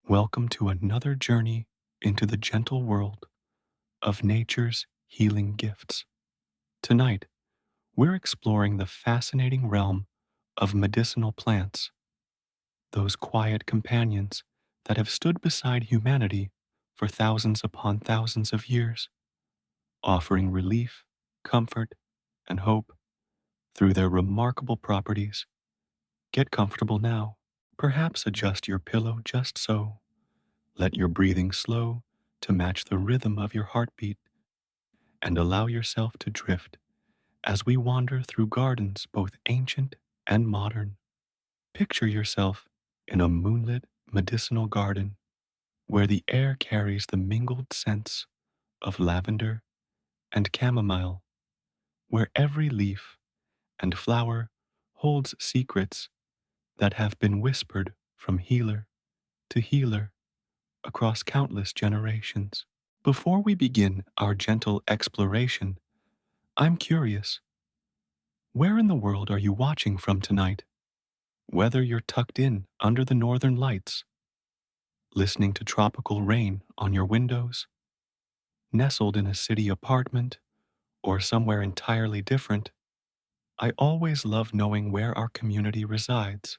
Welcome to another journey into the gentle world of nature's healing gifts. Tonight, we're exploring the fascinating realm of medicinal plants, those quiet companions that have stood beside humanity for thousands upon thousands of years, offering relief, comfort, and hope through their remarkable properties. Get comfortable now. Perhaps adjust your pillow just so. Let your breathing slow to match the rhythm of your heartbeat, and allow yourself to drift as we wander through gardens both ancient and modern. Picture yourself in a moonlit medicinal garden where the air carries the mingled scents of lavender and chamomile, where every leaf and flower holds secrets that have been whispered from healer to healer across countless generations. Before we begin our gentle exploration, I'm curious, where in the world are you watching from tonight? Whether you're tucked in under the northern lights, listening to tropical rain on your windows, nestled in a city apartment, or somewhere entirely different, I always love knowing where our community resides.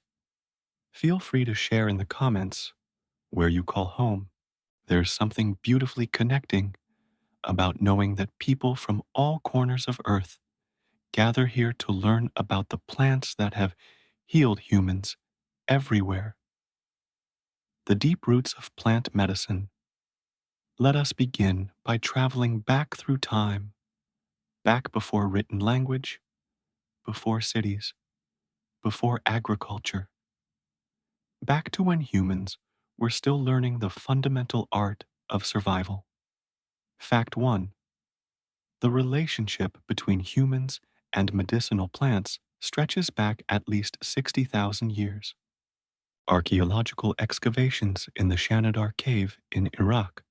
Feel free to share in the comments where you call home. There's something beautifully connecting about knowing that people from all corners of Earth gather here to learn about the plants that have healed humans everywhere. The deep roots of plant medicine. Let us begin by traveling back through time, back before written language, before cities, before agriculture, back to when humans were still learning the fundamental art of survival. Fact 1. The relationship between humans and medicinal plants stretches back at least 60,000 years. Archaeological excavations in the Shanidar Cave in Iraq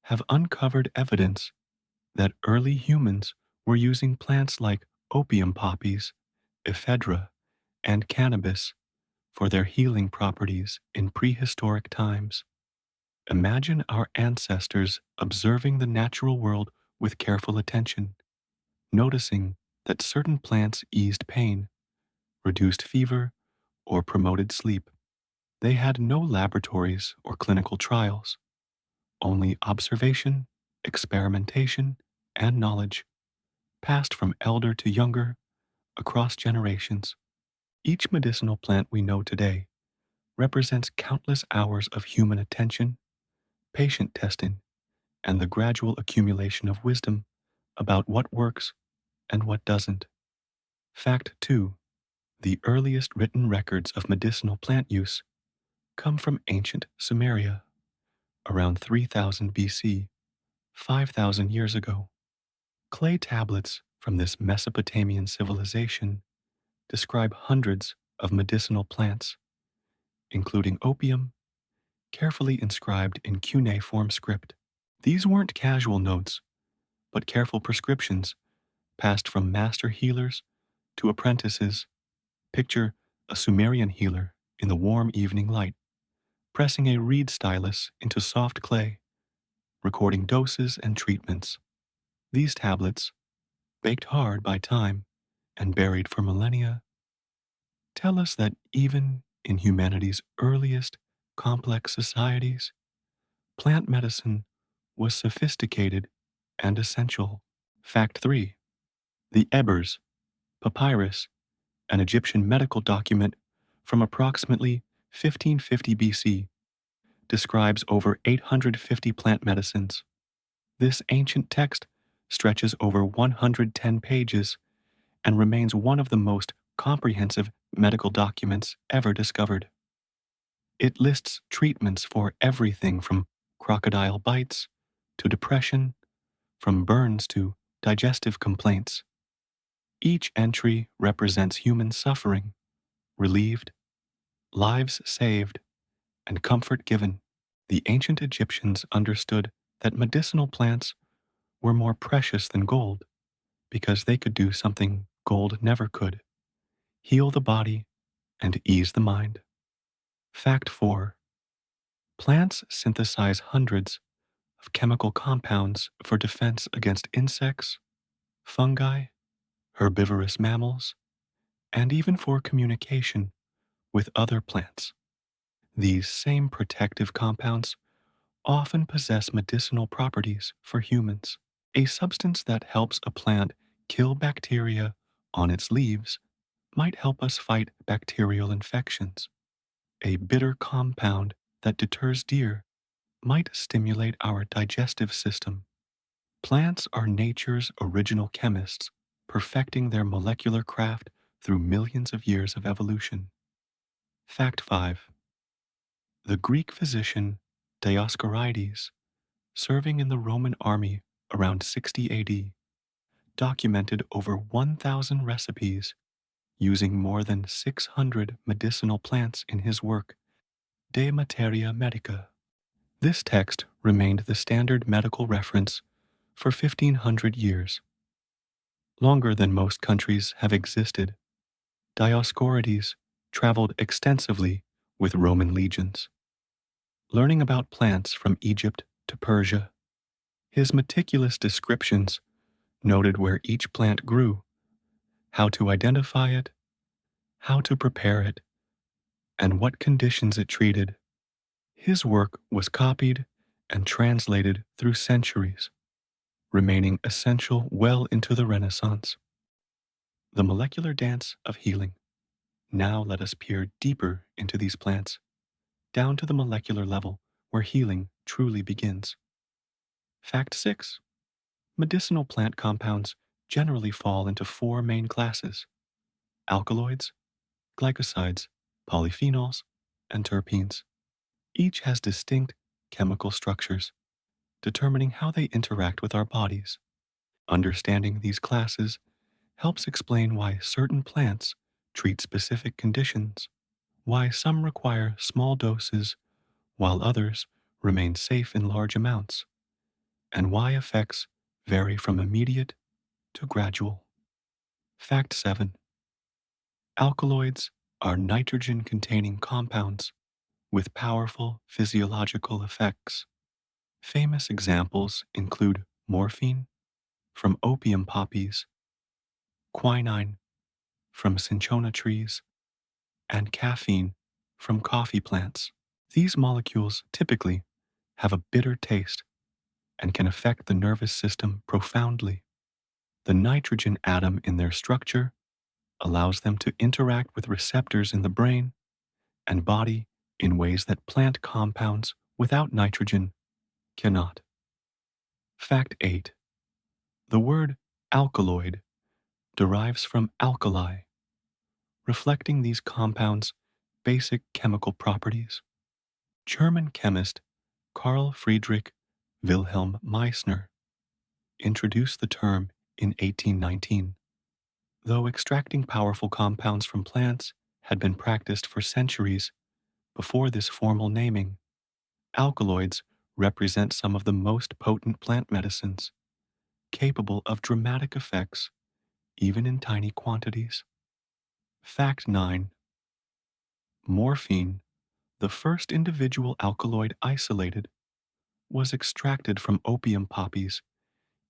have uncovered evidence that early humans were using plants like opium poppies, ephedra, and cannabis for their healing properties in prehistoric times. Imagine our ancestors observing the natural world with careful attention, noticing that certain plants eased pain, reduced fever, or promoted sleep. They had no laboratories or clinical trials, only observation, experimentation, and knowledge, passed from elder to younger across generations. Each medicinal plant we know today represents countless hours of human attention, patient testing, and the gradual accumulation of wisdom about what works and what doesn't. Fact 2. The earliest written records of medicinal plant use come from ancient Sumeria, around 3000 BC, 5,000 years ago. Clay tablets from this Mesopotamian civilization describe hundreds of medicinal plants, including opium, carefully inscribed in cuneiform script. These weren't casual notes, but careful prescriptions passed from master healers to apprentices. Picture a Sumerian healer in the warm evening light, pressing a reed stylus into soft clay, recording doses and treatments. These tablets, baked hard by time and buried for millennia, tell us that even in humanity's earliest complex societies, plant medicine was sophisticated and essential. Fact 3. The Ebers, papyrus, an Egyptian medical document from approximately 1550 BC, describes over 850 plant medicines. This ancient text stretches over 110 pages and remains one of the most comprehensive medical documents ever discovered. It lists treatments for everything from crocodile bites to depression, from burns to digestive complaints. Each entry represents human suffering, relieved, lives saved, and comfort given. The ancient Egyptians understood that medicinal plants were more precious than gold because they could do something gold never could: heal the body and ease the mind. Fact 4. Plants synthesize hundreds of chemical compounds for defense against insects, fungi, herbivorous mammals, and even for communication with other plants. These same protective compounds often possess medicinal properties for humans. A substance that helps a plant kill bacteria on its leaves might help us fight bacterial infections. A bitter compound that deters deer might stimulate our digestive system. Plants are nature's original chemists, perfecting their molecular craft through millions of years of evolution. Fact 5. The Greek physician Dioscorides, serving in the Roman army around 60 AD, documented over 1,000 recipes using more than 600 medicinal plants in his work, De Materia Medica. This text remained the standard medical reference for 1,500 years, longer than most countries have existed. Dioscorides traveled extensively with Roman legions, learning about plants from Egypt to Persia. His meticulous descriptions noted where each plant grew, how to identify it, how to prepare it, and what conditions it treated. His work was copied and translated through centuries, remaining essential well into the Renaissance. The molecular dance of healing. Now let us peer deeper into these plants, down to the molecular level where healing truly begins. Fact 6. Medicinal plant compounds generally fall into four main classes: alkaloids, glycosides, polyphenols, and terpenes. Each has distinct chemical structures, determining how they interact with our bodies. Understanding these classes helps explain why certain plants treat specific conditions, why some require small doses while others remain safe in large amounts, and why effects vary from immediate to gradual. Fact 7. Alkaloids are nitrogen containing compounds with powerful physiological effects. Famous examples include morphine from opium poppies, quinine from cinchona trees, and caffeine from coffee plants. These molecules typically have a bitter taste and can affect the nervous system profoundly. The nitrogen atom in their structure allows them to interact with receptors in the brain and body in ways that plant compounds without nitrogen cannot. Fact 8. The word alkaloid derives from alkali, reflecting these compounds' basic chemical properties. German chemist Carl Friedrich Wilhelm Meissner introduced the term in 1819. Though extracting powerful compounds from plants had been practiced for centuries before this formal naming, alkaloids represent some of the most potent plant medicines, capable of dramatic effects even in tiny quantities. Fact 9. Morphine, the first individual alkaloid isolated, was extracted from opium poppies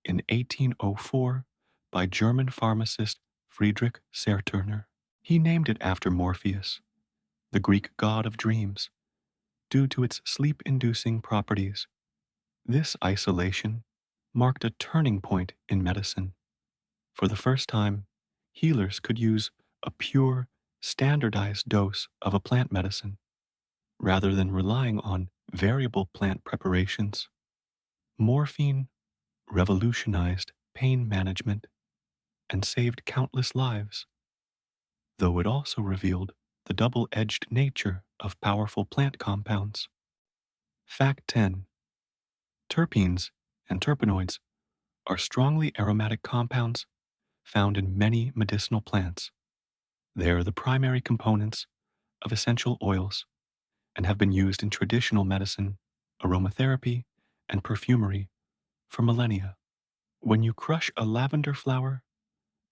in 1804 by German pharmacist Friedrich Serturner. He named it after Morpheus, the Greek god of dreams, due to its sleep-inducing properties. This isolation marked a turning point in medicine. For the first time, healers could use a pure, standardized dose of a plant medicine, rather than relying on variable plant preparations. Morphine revolutionized pain management and saved countless lives, though it also revealed the double-edged nature of powerful plant compounds. Fact 10. Terpenes and terpenoids are strongly aromatic compounds found in many medicinal plants. They are the primary components of essential oils and have been used in traditional medicine, aromatherapy, and perfumery for millennia. When you crush a lavender flower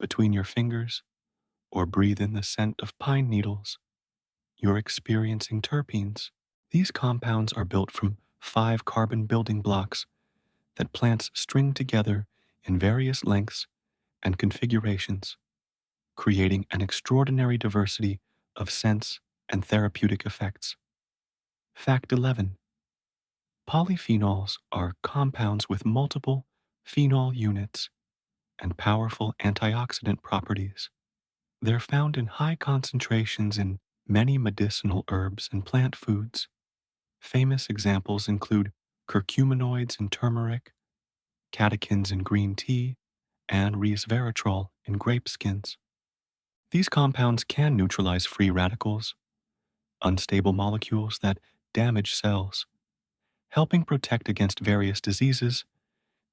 between your fingers or breathe in the scent of pine needles, you're experiencing terpenes. These compounds are built from 5 carbon building blocks that plants string together in various lengths and configurations, creating an extraordinary diversity of sense and therapeutic effects. Fact 11. Polyphenols are compounds with multiple phenol units and powerful antioxidant properties. They're found in high concentrations in many medicinal herbs and plant foods. Famous examples include curcuminoids in turmeric, catechins in green tea, and resveratrol in grape skins. These compounds can neutralize free radicals, unstable molecules that damage cells, helping protect against various diseases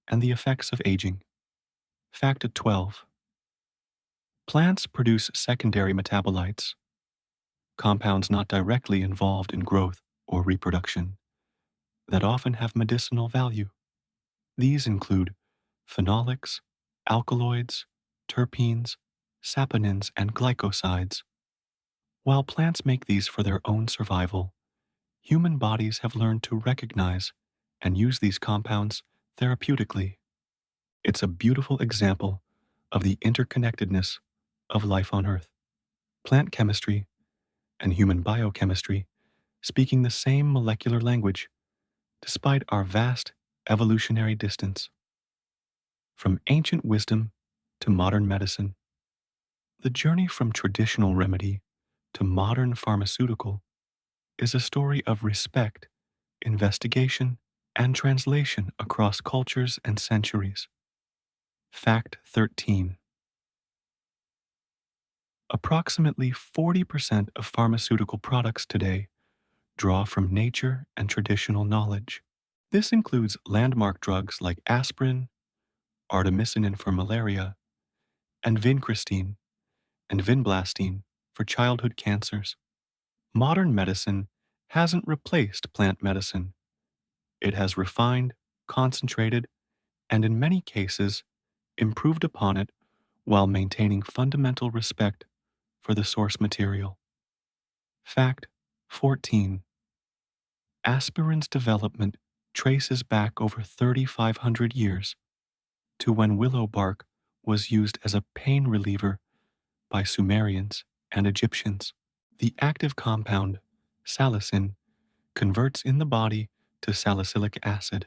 and the effects of aging. Fact 12. Plants produce secondary metabolites, compounds not directly involved in growth or reproduction, that often have medicinal value. These include phenolics, alkaloids, terpenes, saponins, and glycosides. While plants make these for their own survival, human bodies have learned to recognize and use these compounds therapeutically. It's a beautiful example of the interconnectedness of life on Earth. Plant chemistry and human biochemistry speaking the same molecular language despite our vast evolutionary distance. From ancient wisdom to modern medicine, the journey from traditional remedy to modern pharmaceutical is a story of respect, investigation, and translation across cultures and centuries. Fact 13. Approximately 40% of pharmaceutical products today draw from nature and traditional knowledge. This includes landmark drugs like aspirin, artemisinin for malaria, and vincristine and vinblastine for childhood cancers. Modern medicine hasn't replaced plant medicine. It has refined, concentrated, and in many cases, improved upon it while maintaining fundamental respect for the source material. Fact 14. Aspirin's development traces back over 3,500 years to when willow bark was used as a pain reliever by Sumerians and Egyptians. The active compound, salicin, converts in the body to salicylic acid.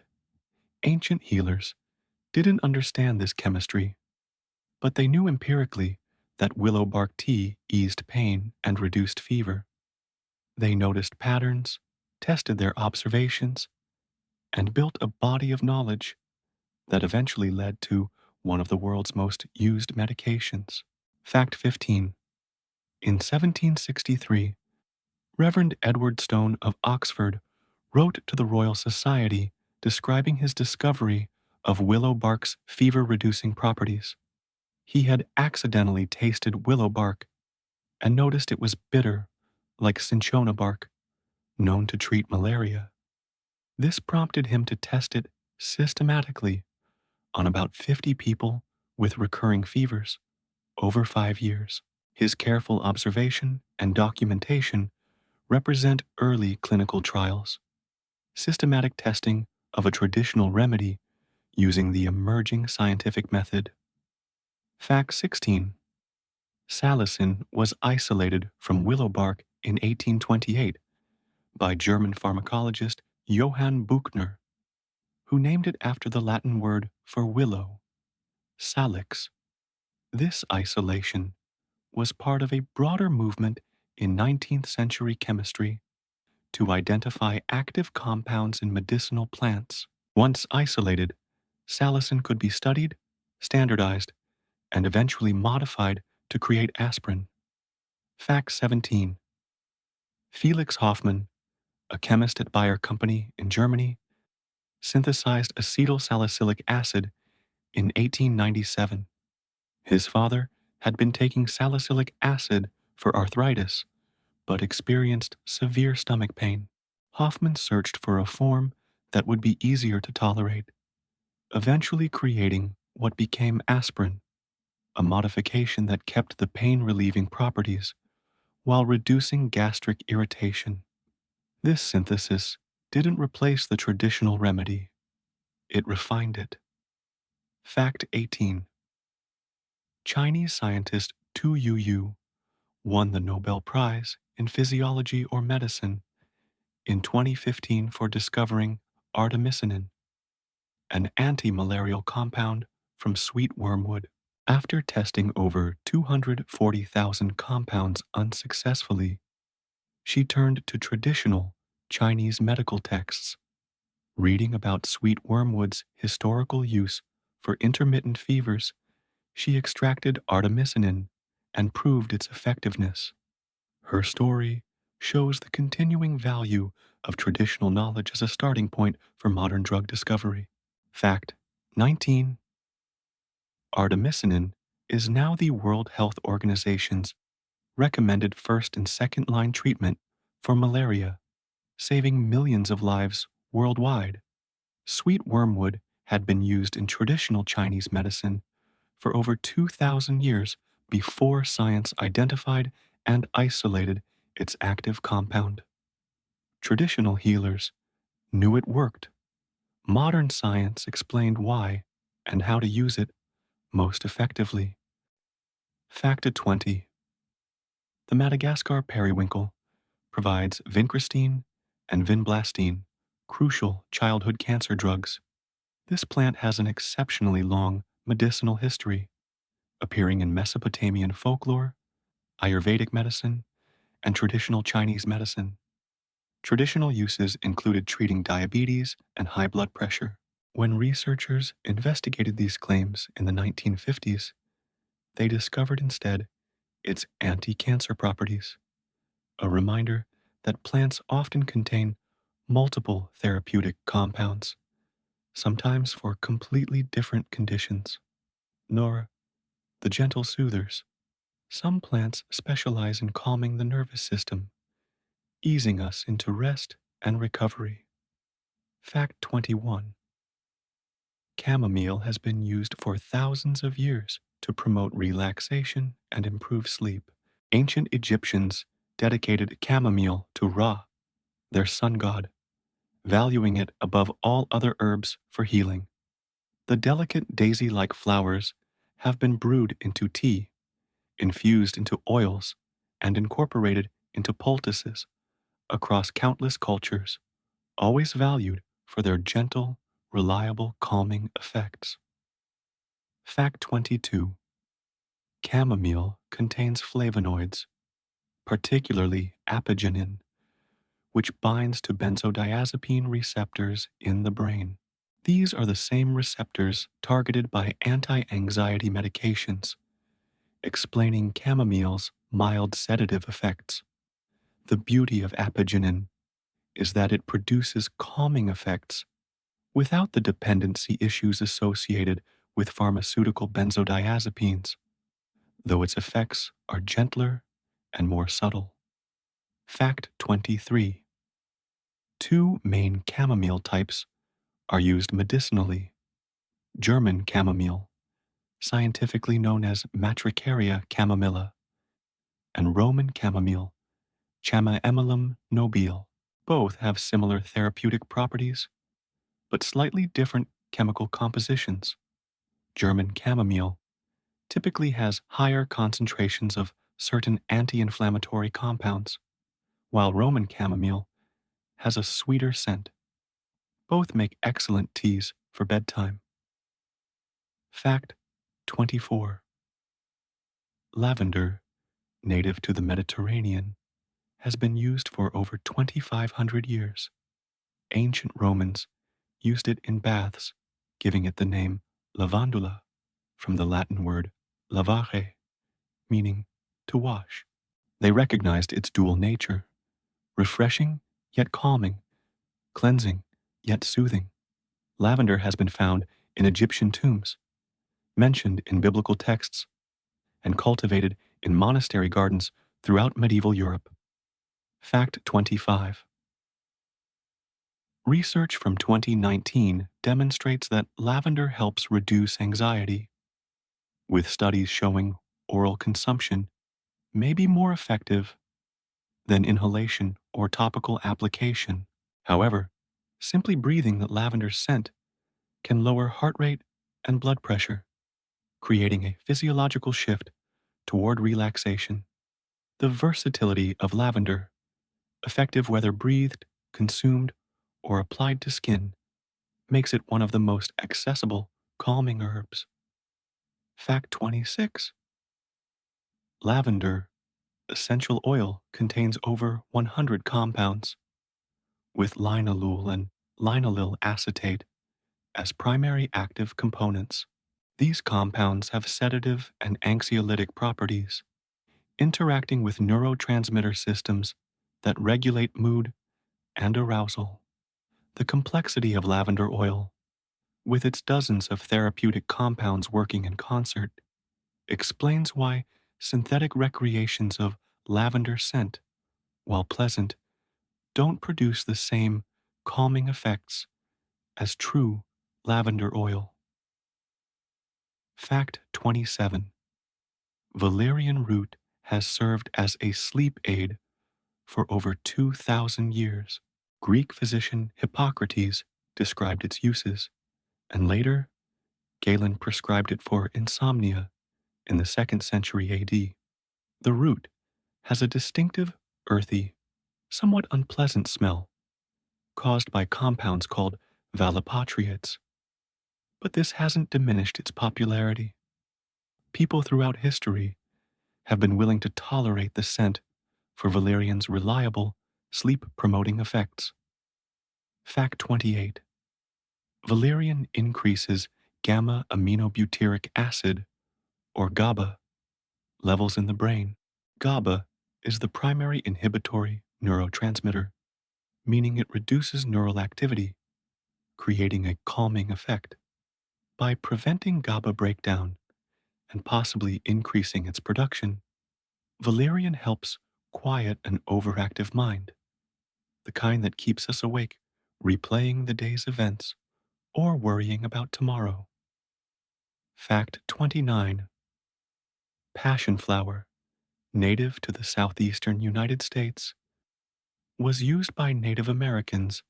Ancient healers didn't understand this chemistry, but they knew empirically that willow bark tea eased pain and reduced fever. They noticed patterns, tested their observations, and built a body of knowledge that eventually led to one of the world's most used medications. Fact 15. In 1763, Reverend Edward Stone of Oxford wrote to the Royal Society describing his discovery of willow bark's fever-reducing properties. He had accidentally tasted willow bark and noticed it was bitter, like cinchona bark, known to treat malaria. This prompted him to test it systematically on about 50 people with recurring fevers over 5 years. His careful observation and documentation represent early clinical trials, systematic testing of a traditional remedy using the emerging scientific method. Fact 16. Salicin was isolated from willow bark in 1828 by German pharmacologist Johann Buchner, who named it after the Latin word for willow, salix. This isolation was part of a broader movement in 19th century chemistry to identify active compounds in medicinal plants. Once isolated, salicin could be studied, standardized, and eventually modified to create aspirin. Fact 17. Felix Hoffmann, a chemist at Bayer Company in Germany, synthesized acetylsalicylic acid in 1897. His father had been taking salicylic acid for arthritis, but experienced severe stomach pain. Hoffman searched for a form that would be easier to tolerate, eventually creating what became aspirin, a modification that kept the pain-relieving properties while reducing gastric irritation. This synthesis didn't replace the traditional remedy, it refined it. Fact 18. Chinese scientist Tu Yu won the Nobel Prize in Physiology or Medicine in 2015 for discovering artemisinin, an anti-malarial compound from sweet wormwood. After testing over 240,000 compounds unsuccessfully, she turned to traditional Chinese medical texts, reading about sweet wormwood's historical use for intermittent fevers. She extracted artemisinin and proved its effectiveness. Her story shows the continuing value of traditional knowledge as a starting point for modern drug discovery. Fact 19. Artemisinin is now the World Health Organization's recommended first and second line treatment for malaria, saving millions of lives worldwide. Sweet wormwood had been used in traditional Chinese medicine for over 2,000 years before science identified and isolated its active compound. Traditional healers knew it worked. Modern science explained why and how to use it most effectively. Fact 20. The Madagascar periwinkle provides vincristine and vinblastine, crucial childhood cancer drugs. This plant has an exceptionally long medicinal history, appearing in Mesopotamian folklore, Ayurvedic medicine, and traditional Chinese medicine. Traditional uses included treating diabetes and high blood pressure. When researchers investigated these claims in the 1950s, they discovered instead its anti-cancer properties, a reminder that plants often contain multiple therapeutic compounds, sometimes for completely different conditions. Nor the gentle soothers. Some plants specialize in calming the nervous system, easing us into rest and recovery. Fact 21. Chamomile has been used for thousands of years to promote relaxation and improve sleep. Ancient Egyptians dedicated chamomile to Ra, their sun god, valuing it above all other herbs for healing. The delicate daisy-like flowers have been brewed into tea, infused into oils, and incorporated into poultices across countless cultures, always valued for their gentle, reliable calming effects. Fact 22. Chamomile contains flavonoids, particularly apigenin, which binds to benzodiazepine receptors in the brain. These are the same receptors targeted by anti-anxiety medications, explaining chamomile's mild sedative effects. The beauty of apigenin is that it produces calming effects without the dependency issues associated with pharmaceutical benzodiazepines, though its effects are gentler and more subtle. Fact 23. Two main chamomile types are used medicinally: German chamomile, scientifically known as Matricaria chamomilla, and Roman chamomile, Chamaemelum nobile. Both have similar therapeutic properties, but slightly different chemical compositions. German chamomile typically has higher concentrations of certain anti-inflammatory compounds, while Roman chamomile has a sweeter scent. Both make excellent teas for bedtime. Fact 24. Lavender, native to the Mediterranean, has been used for over 2,500 years. Ancient Romans used it in baths, giving it the name lavandula, from the Latin word lavare, meaning to wash. They recognized its dual nature: refreshing yet calming, cleansing yet soothing. Lavender has been found in Egyptian tombs, mentioned in biblical texts, and cultivated in monastery gardens throughout medieval Europe. Fact 25. Research from 2019 demonstrates that lavender helps reduce anxiety, with studies showing oral consumption may be more effective than inhalation or topical application. However, simply breathing the lavender scent can lower heart rate and blood pressure, creating a physiological shift toward relaxation. The versatility of lavender, effective whether breathed, consumed, or applied to skin, makes it one of the most accessible calming herbs. Fact 26. Lavender essential oil contains over 100 compounds, with linalool and linaloyl acetate as primary active components. These compounds have sedative and anxiolytic properties, interacting with neurotransmitter systems that regulate mood and arousal. The complexity of lavender oil, with its dozens of therapeutic compounds working in concert, explains why synthetic recreations of lavender scent, while pleasant, don't produce the same calming effects as true lavender oil. Fact 27. Valerian root has served as a sleep aid for over 2,000 years. Greek physician Hippocrates described its uses, and later, Galen prescribed it for insomnia in the 2nd century AD. The root has a distinctive, earthy, somewhat unpleasant smell caused by compounds called valipatriates, but this hasn't diminished its popularity. People throughout history have been willing to tolerate the scent for valerian's reliable, sleep-promoting effects. Fact 28. Valerian increases gamma-aminobutyric acid, or GABA, levels in the brain. GABA is the primary inhibitory neurotransmitter, meaning it reduces neural activity, creating a calming effect. By preventing GABA breakdown and possibly increasing its production, valerian helps quiet an overactive mind, the kind that keeps us awake, replaying the day's events or worrying about tomorrow. Fact 29. Passion flower, native to the southeastern United States, was used by Native Americans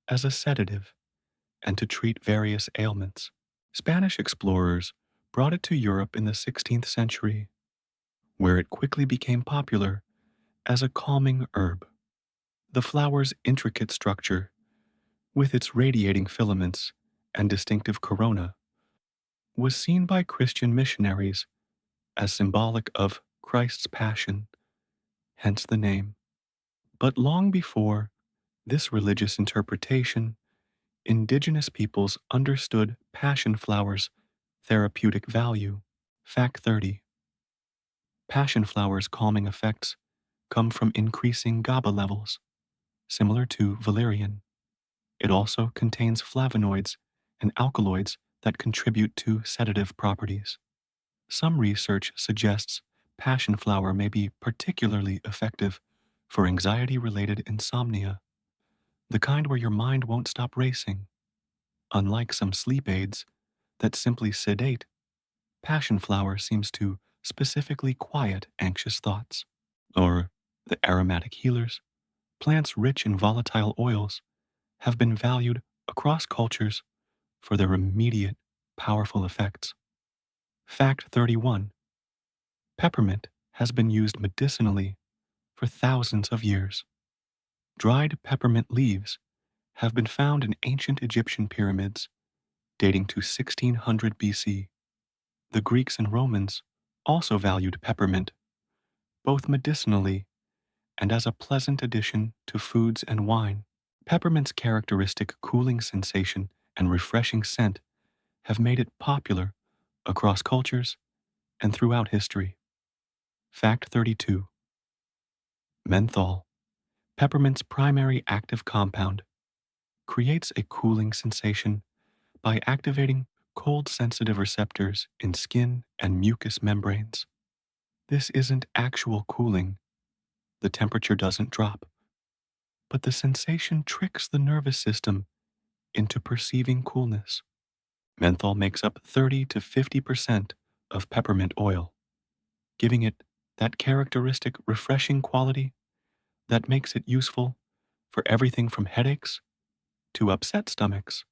as a sedative and to treat various ailments. Spanish explorers brought it to Europe in the 16th century, where it quickly became popular as a calming herb. The flower's intricate structure, with its radiating filaments and distinctive corona, was seen by Christian missionaries as symbolic of Christ's passion, hence the name. But long before this religious interpretation, indigenous peoples understood passion flowers' therapeutic value. Fact 30. Passion flowers' calming effects come from increasing GABA levels, similar to valerian. It also contains flavonoids and alkaloids that contribute to sedative properties. Some research suggests passion flower may be particularly effective for anxiety-related insomnia, the kind where your mind won't stop racing. Unlike some sleep aids that simply sedate, passion flower seems to specifically quiet anxious thoughts. Or the aromatic healers, plants rich in volatile oils, have been valued across cultures for their immediate, powerful effects. Fact 31. Peppermint has been used medicinally for thousands of years. Dried peppermint leaves have been found in ancient Egyptian pyramids dating to 1600 BC. The Greeks and Romans also valued peppermint, both medicinally and as a pleasant addition to foods and wine. Peppermint's characteristic cooling sensation and refreshing scent have made it popular across cultures and throughout history. Fact 32. Menthol, peppermint's primary active compound, creates a cooling sensation by activating cold-sensitive receptors in skin and mucous membranes. This isn't actual cooling. The temperature doesn't drop, but the sensation tricks the nervous system into perceiving coolness. Menthol makes up 30 to 50% of peppermint oil, giving it that characteristic refreshing quality that makes it useful for everything from headaches to upset stomachs.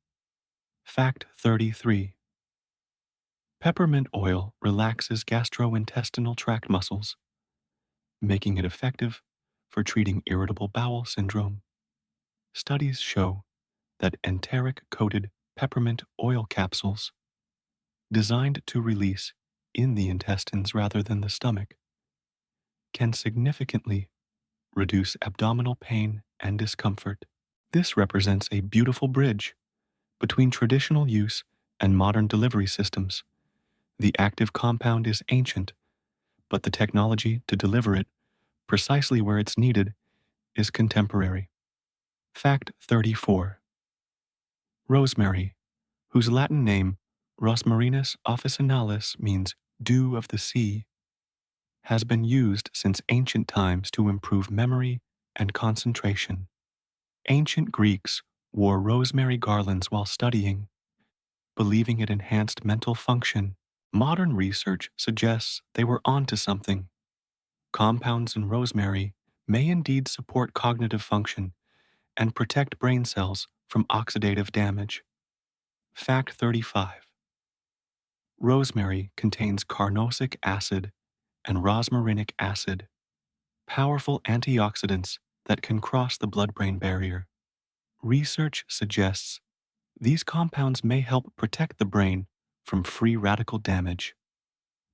Fact 33. Peppermint oil relaxes gastrointestinal tract muscles, making it effective for treating irritable bowel syndrome. Studies show that enteric-coated peppermint oil capsules, designed to release in the intestines rather than the stomach, can significantly reduce abdominal pain and discomfort. This represents a beautiful bridge between traditional use and modern delivery systems. The active compound is ancient, but the technology to deliver it precisely where it's needed is contemporary. Fact 34. Rosemary, whose Latin name Rosmarinus officinalis means dew of the sea, has been used since ancient times to improve memory and concentration. Ancient Greeks wore rosemary garlands while studying, believing it enhanced mental function. Modern research suggests they were onto something. Compounds in rosemary may indeed support cognitive function and protect brain cells from oxidative damage. Fact 35. Rosemary contains carnosic acid and rosmarinic acid, powerful antioxidants that can cross the blood-brain barrier. Research suggests these compounds may help protect the brain from free radical damage,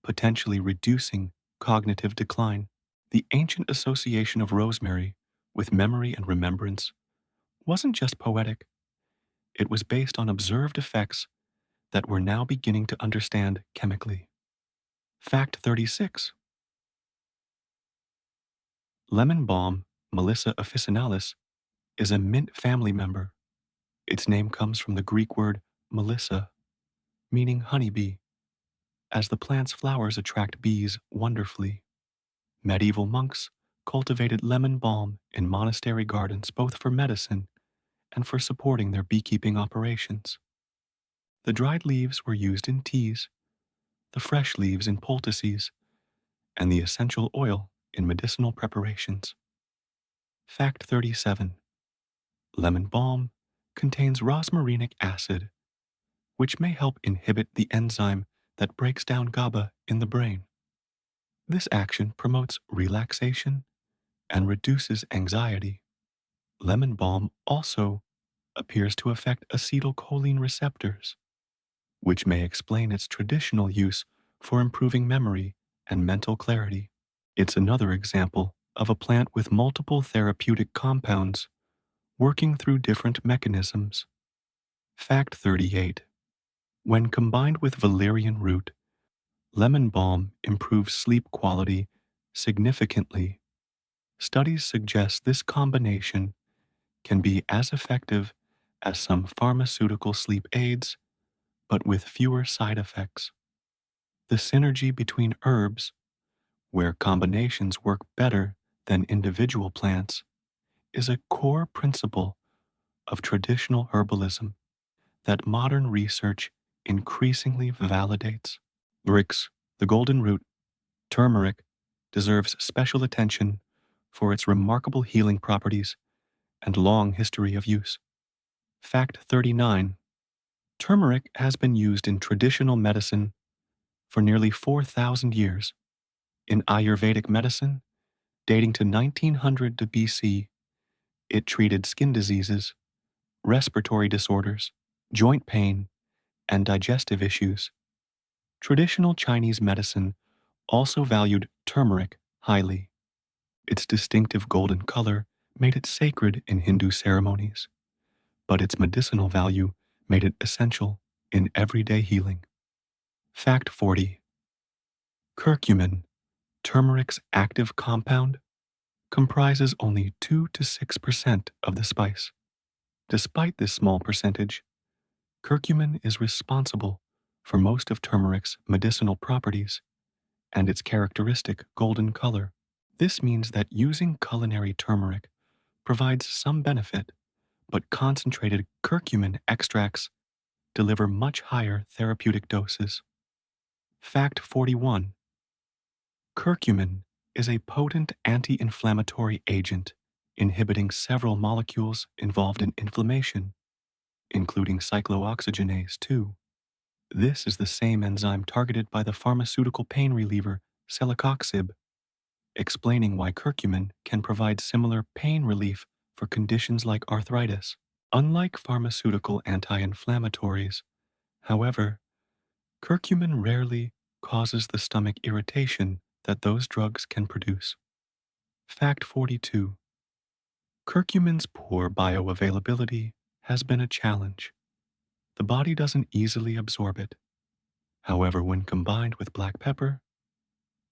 potentially reducing cognitive decline. The ancient association of rosemary with memory and remembrance wasn't just poetic, it was based on observed effects that we're now beginning to understand chemically. Fact 36. Lemon balm, Melissa officinalis, is a mint family member. Its name comes from the Greek word melissa, meaning honeybee, as the plant's flowers attract bees wonderfully. Medieval monks cultivated lemon balm in monastery gardens both for medicine and for supporting their beekeeping operations. The dried leaves were used in teas, the fresh leaves in poultices, and the essential oil in medicinal preparations. Fact 37. Lemon balm contains rosmarinic acid, which may help inhibit the enzyme that breaks down GABA in the brain. This action promotes relaxation and reduces anxiety. Lemon balm also appears to affect acetylcholine receptors, which may explain its traditional use for improving memory and mental clarity. It's another example of a plant with multiple therapeutic compounds working through different mechanisms. Fact 38. When combined with valerian root, lemon balm improves sleep quality significantly. Studies suggest this combination can be as effective as some pharmaceutical sleep aids, but with fewer side effects. The synergy between herbs, where combinations work better than individual plants, is a core principle of traditional herbalism that modern research increasingly validates. Brix, the golden root, turmeric, deserves special attention for its remarkable healing properties and long history of use. Fact 39. Turmeric has been used in traditional medicine for nearly 4,000 years. In Ayurvedic medicine, dating to 1900 to BC, it treated skin diseases, respiratory disorders, joint pain, and digestive issues. Traditional Chinese medicine also valued turmeric highly. Its distinctive golden color made it sacred in Hindu ceremonies, but its medicinal value made it essential in everyday healing. Fact 40. Curcumin, turmeric's active compound, comprises only 2 to 6% of the spice. Despite this small percentage, curcumin is responsible for most of turmeric's medicinal properties and its characteristic golden color. This means that using culinary turmeric provides some benefit, but concentrated curcumin extracts deliver much higher therapeutic doses. Fact 41. Curcumin is a potent anti-inflammatory agent inhibiting several molecules involved in inflammation, including cyclooxygenase 2. This is the same enzyme targeted by the pharmaceutical pain reliever celecoxib, explaining why curcumin can provide similar pain relief for conditions like arthritis. Unlike pharmaceutical anti-inflammatories, however, curcumin rarely causes the stomach irritation that those drugs can produce. Fact 42. Curcumin's poor bioavailability has been a challenge. The body doesn't easily absorb it. However, when combined with black pepper,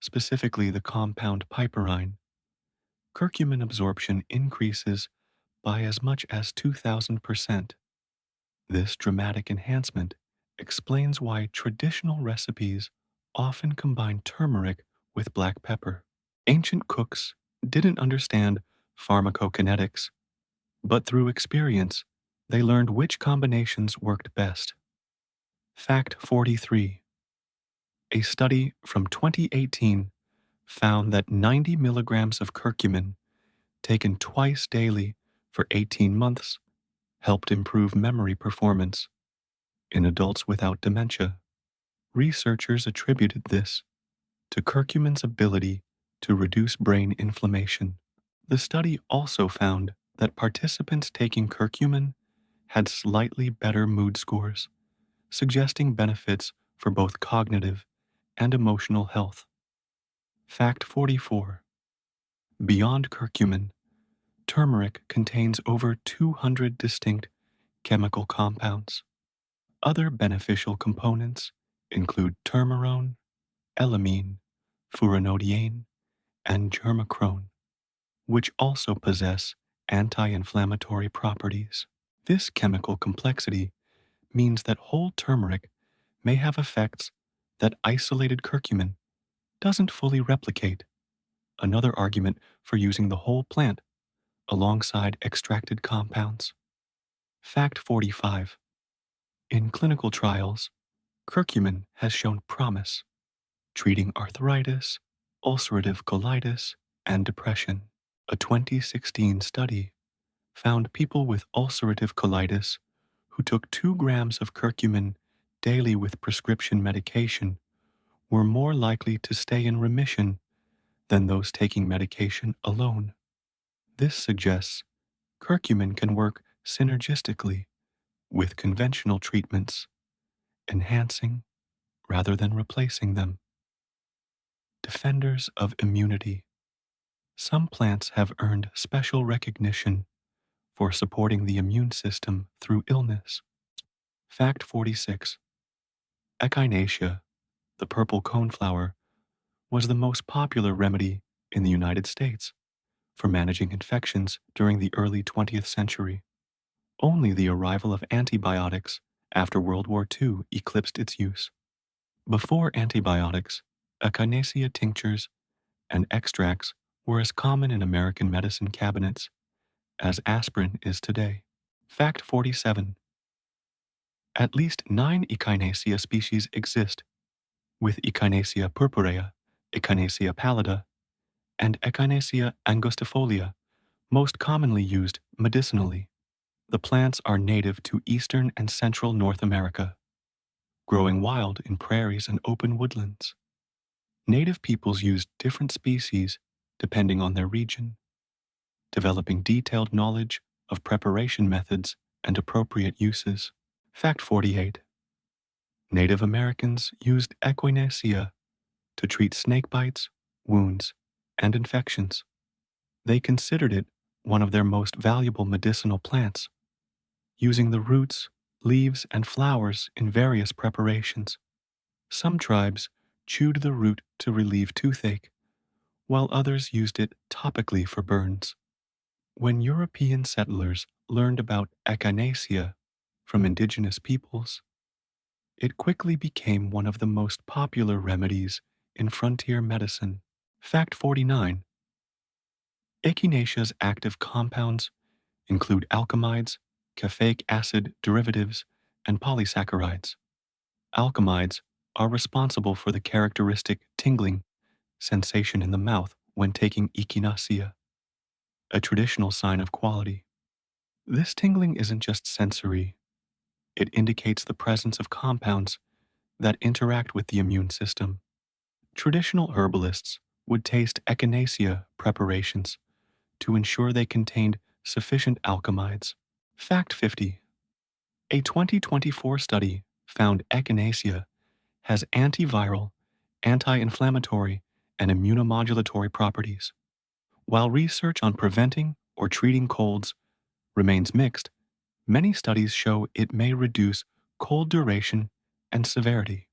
specifically the compound piperine, curcumin absorption increases by as much as 2,000%. This dramatic enhancement explains why traditional recipes often combine turmeric with black pepper. Ancient cooks didn't understand pharmacokinetics, but through experience, they learned which combinations worked best. Fact 43. A study from 2018 found that 90 milligrams of curcumin taken twice daily for 18 months helped improve memory performance in adults without dementia. Researchers attributed this to curcumin's ability to reduce brain inflammation. The study also found that participants taking curcumin had slightly better mood scores, suggesting benefits for both cognitive and emotional health. Fact 44. Beyond curcumin, turmeric contains over 200 distinct chemical compounds. Other beneficial components include turmerone, elamine, furanodiene, and germicrone, which also possess anti-inflammatory properties. This chemical complexity means that whole turmeric may have effects that isolated curcumin doesn't fully replicate, another argument for using the whole plant alongside extracted compounds. Fact 45. In clinical trials, curcumin has shown promise, treating arthritis, ulcerative colitis, and depression. A 2016 study found people with ulcerative colitis who took 2 grams of curcumin daily with prescription medication were more likely to stay in remission than those taking medication alone. This suggests curcumin can work synergistically with conventional treatments, enhancing rather than replacing them. Defenders of immunity. Some plants have earned special recognition for supporting the immune system through illness. Fact 46. Echinacea, the purple coneflower, was the most popular remedy in the United States for managing infections during the early 20th century. Only the arrival of antibiotics after World War II eclipsed its use. Before antibiotics, echinacea tinctures and extracts were as common in American medicine cabinets as aspirin is today. Fact 47. At least 9 echinacea species exist, with Echinacea purpurea, Echinacea pallida, and Echinacea angustifolia most commonly used medicinally. The plants are native to eastern and central North America, growing wild in prairies and open woodlands. Native peoples used different species depending on their region, developing detailed knowledge of preparation methods and appropriate uses. Fact 48. Native Americans used Echinacea to treat snake bites, wounds, and infections. They considered it one of their most valuable medicinal plants, using the roots, leaves, and flowers in various preparations. Some tribes chewed the root to relieve toothache, while others used it topically for burns. When European settlers learned about Echinacea from indigenous peoples, it quickly became one of the most popular remedies in frontier medicine. Fact 49. Echinacea's active compounds include alkamides, caffeic acid derivatives, and polysaccharides. Alkamides are responsible for the characteristic tingling sensation in the mouth when taking echinacea. a traditional sign of quality. This tingling isn't just sensory, it indicates the presence of compounds that interact with the immune system. Traditional herbalists would taste echinacea preparations to ensure they contained sufficient alkamides. Fact 50. A 2024 study found echinacea has antiviral, anti-inflammatory, and immunomodulatory properties. While research on preventing or treating colds remains mixed, many studies show it may reduce cold duration and severity.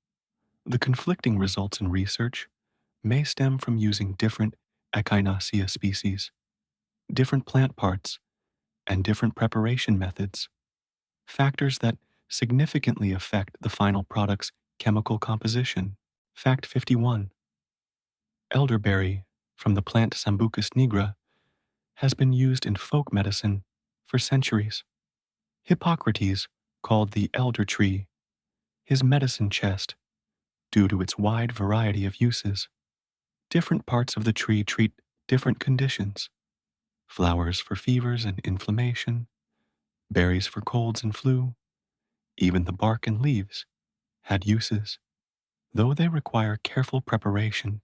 The conflicting results in research may stem from using different Echinacea species, different plant parts, and different preparation methods, factors that significantly affect the final product's chemical composition. Fact 51. Elderberry, from the plant Sambucus nigra, has been used in folk medicine for centuries. Hippocrates called the elder tree his medicine chest due to its wide variety of uses. Different parts of the tree treat different conditions: flowers for fevers and inflammation, berries for colds and flu. Even the bark and leaves had uses, though they require careful preparation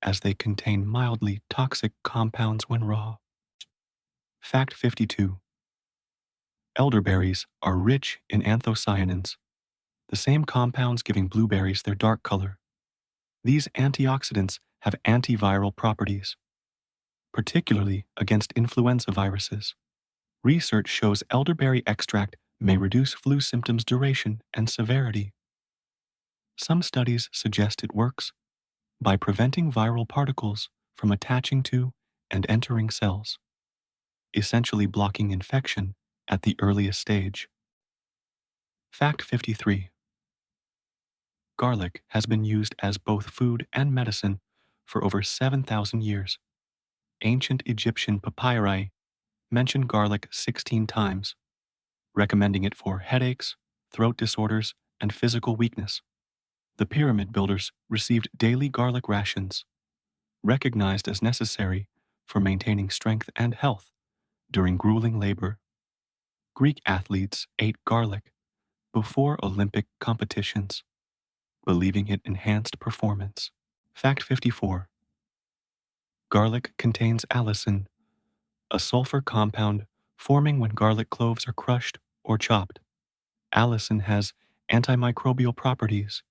as they contain mildly toxic compounds when raw. Fact 52. Elderberries are rich in anthocyanins, the same compounds giving blueberries their dark color. These antioxidants have antiviral properties, particularly against influenza viruses. Research shows elderberry extract may reduce flu symptoms' duration and severity. Some studies suggest it works by preventing viral particles from attaching to and entering cells, essentially blocking infection at the earliest stage. Fact 53. Garlic has been used as both food and medicine for over 7,000 years. Ancient Egyptian papyri mention garlic 16 times, recommending it for headaches, throat disorders, and physical weakness. The pyramid builders received daily garlic rations, recognized as necessary for maintaining strength and health during grueling labor. Greek athletes ate garlic before Olympic competitions, believing it enhanced performance. Fact 54. Garlic contains allicin, a sulfur compound forming when garlic cloves are crushed or chopped. Allicin has antimicrobial properties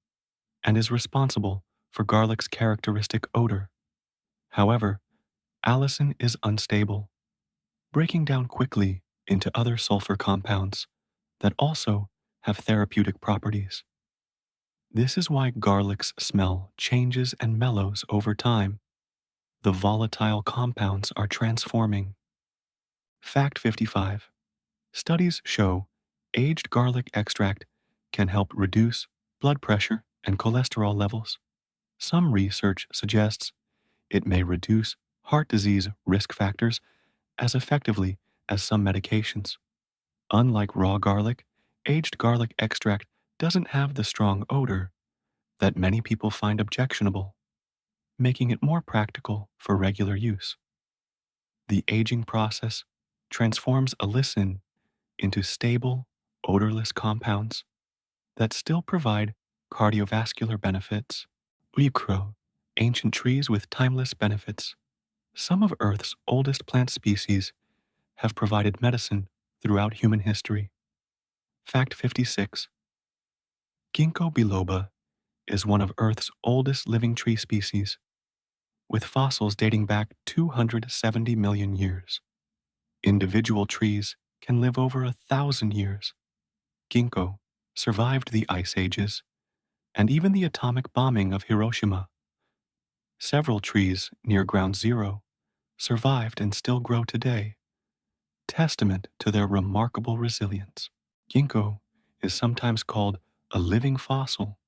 and is responsible for garlic's characteristic odor. However, allicin is unstable, breaking down quickly into other sulfur compounds that also have therapeutic properties. This is why garlic's smell changes and mellows over time. The volatile compounds are transforming. Fact 55. Studies show aged garlic extract can help reduce blood pressure and cholesterol levels. Some research suggests it may reduce heart disease risk factors as effectively as some medications. Unlike raw garlic, aged garlic extract doesn't have the strong odor that many people find objectionable, making it more practical for regular use. The aging process transforms allicin into stable, odorless compounds that still provide cardiovascular benefits. Uikro, ancient trees with timeless benefits. Some of Earth's oldest plant species have provided medicine throughout human history. Fact 56. Ginkgo biloba is one of Earth's oldest living tree species, with fossils dating back 270 million years. Individual trees can live over 1,000 years. Ginkgo survived the ice ages and even the atomic bombing of Hiroshima. Several trees near ground zero survived and still grow today, testament to their remarkable resilience. Ginkgo is sometimes called a living fossil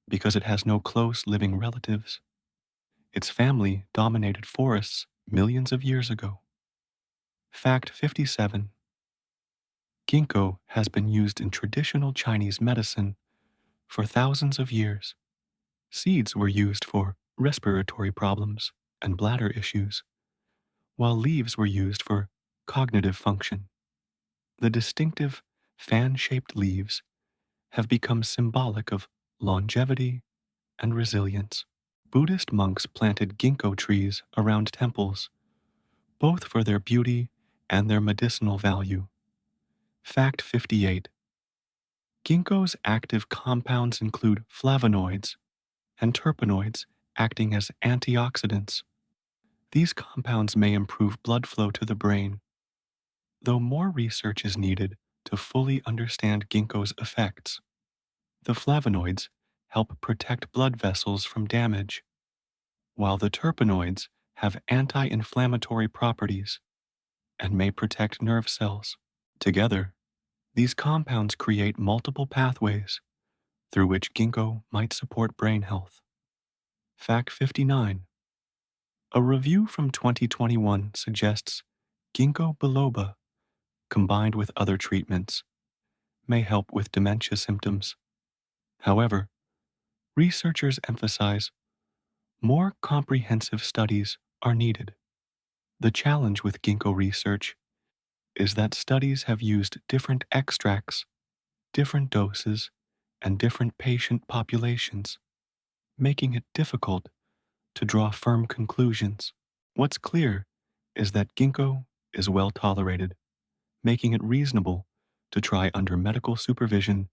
because it has no close living relatives. Its family dominated forests millions of years ago. Fact 57. Ginkgo has been used in traditional Chinese medicine for thousands of years. Seeds were used for respiratory problems and bladder issues, while leaves were used for cognitive function. The distinctive fan shaped leaves have become symbolic of longevity and resilience. Buddhist monks planted ginkgo trees around temples, both for their beauty and their medicinal value. Fact 58. Ginkgo's active compounds include flavonoids and terpenoids acting as antioxidants. These compounds may improve blood flow to the brain, though more research is needed to fully understand ginkgo's effects. The flavonoids help protect blood vessels from damage, while the terpenoids have anti inflammatory properties and may protect nerve cells. Together, these compounds create multiple pathways through which ginkgo might support brain health. Fact 59. A review from 2021 suggests ginkgo biloba, combined with other treatments, may help with dementia symptoms. However, researchers emphasize more comprehensive studies are needed. The challenge with ginkgo research is that studies have used different extracts, different doses, and different patient populations, making it difficult to draw firm conclusions. What's clear is that ginkgo is well tolerated, making it reasonable to try under medical supervision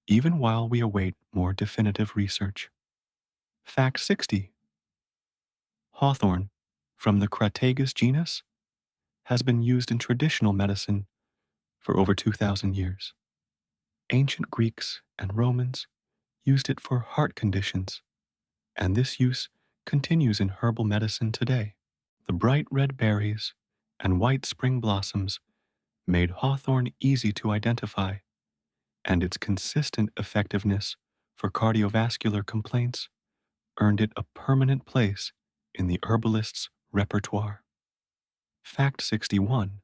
even while we await more definitive research. Fact 60. Hawthorn, from the Crataegus genus, has been used in traditional medicine for over 2,000 years. Ancient Greeks and Romans used it for heart conditions, and this use continues in herbal medicine today. The bright red berries and white spring blossoms made hawthorn easy to identify, and its consistent effectiveness for cardiovascular complaints earned it a permanent place in the herbalist's repertoire. Fact 61.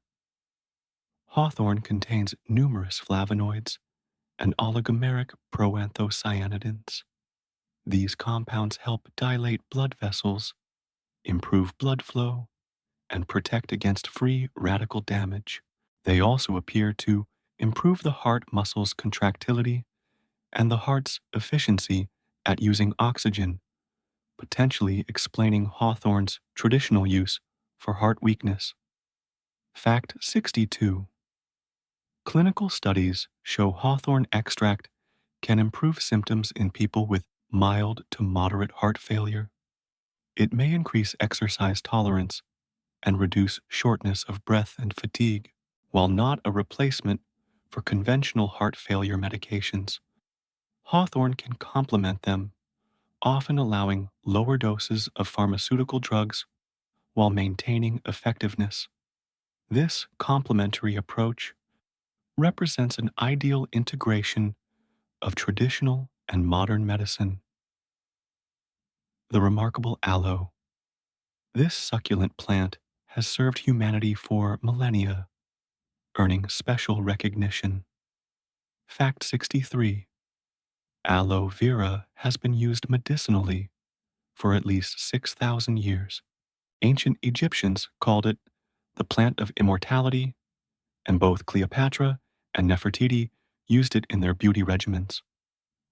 Hawthorn contains numerous flavonoids and oligomeric proanthocyanidins. These compounds help dilate blood vessels, improve blood flow, and protect against free radical damage. They also appear to improve the heart muscle's contractility and the heart's efficiency at using oxygen, potentially explaining hawthorn's traditional use for heart weakness. Fact 62. Clinical studies show hawthorn extract can improve symptoms in people with mild to moderate heart failure. It may increase exercise tolerance and reduce shortness of breath and fatigue. While not a replacement for conventional heart failure medications, hawthorn can complement them, often allowing lower doses of pharmaceutical drugs while maintaining effectiveness. This complementary approach represents an ideal integration of traditional and modern medicine. The remarkable aloe. This succulent plant has served humanity for millennia, earning special recognition. Fact 63. Aloe vera has been used medicinally for at least 6,000 years. Ancient Egyptians called it the plant of immortality, and both Cleopatra and Nefertiti used it in their beauty regimens.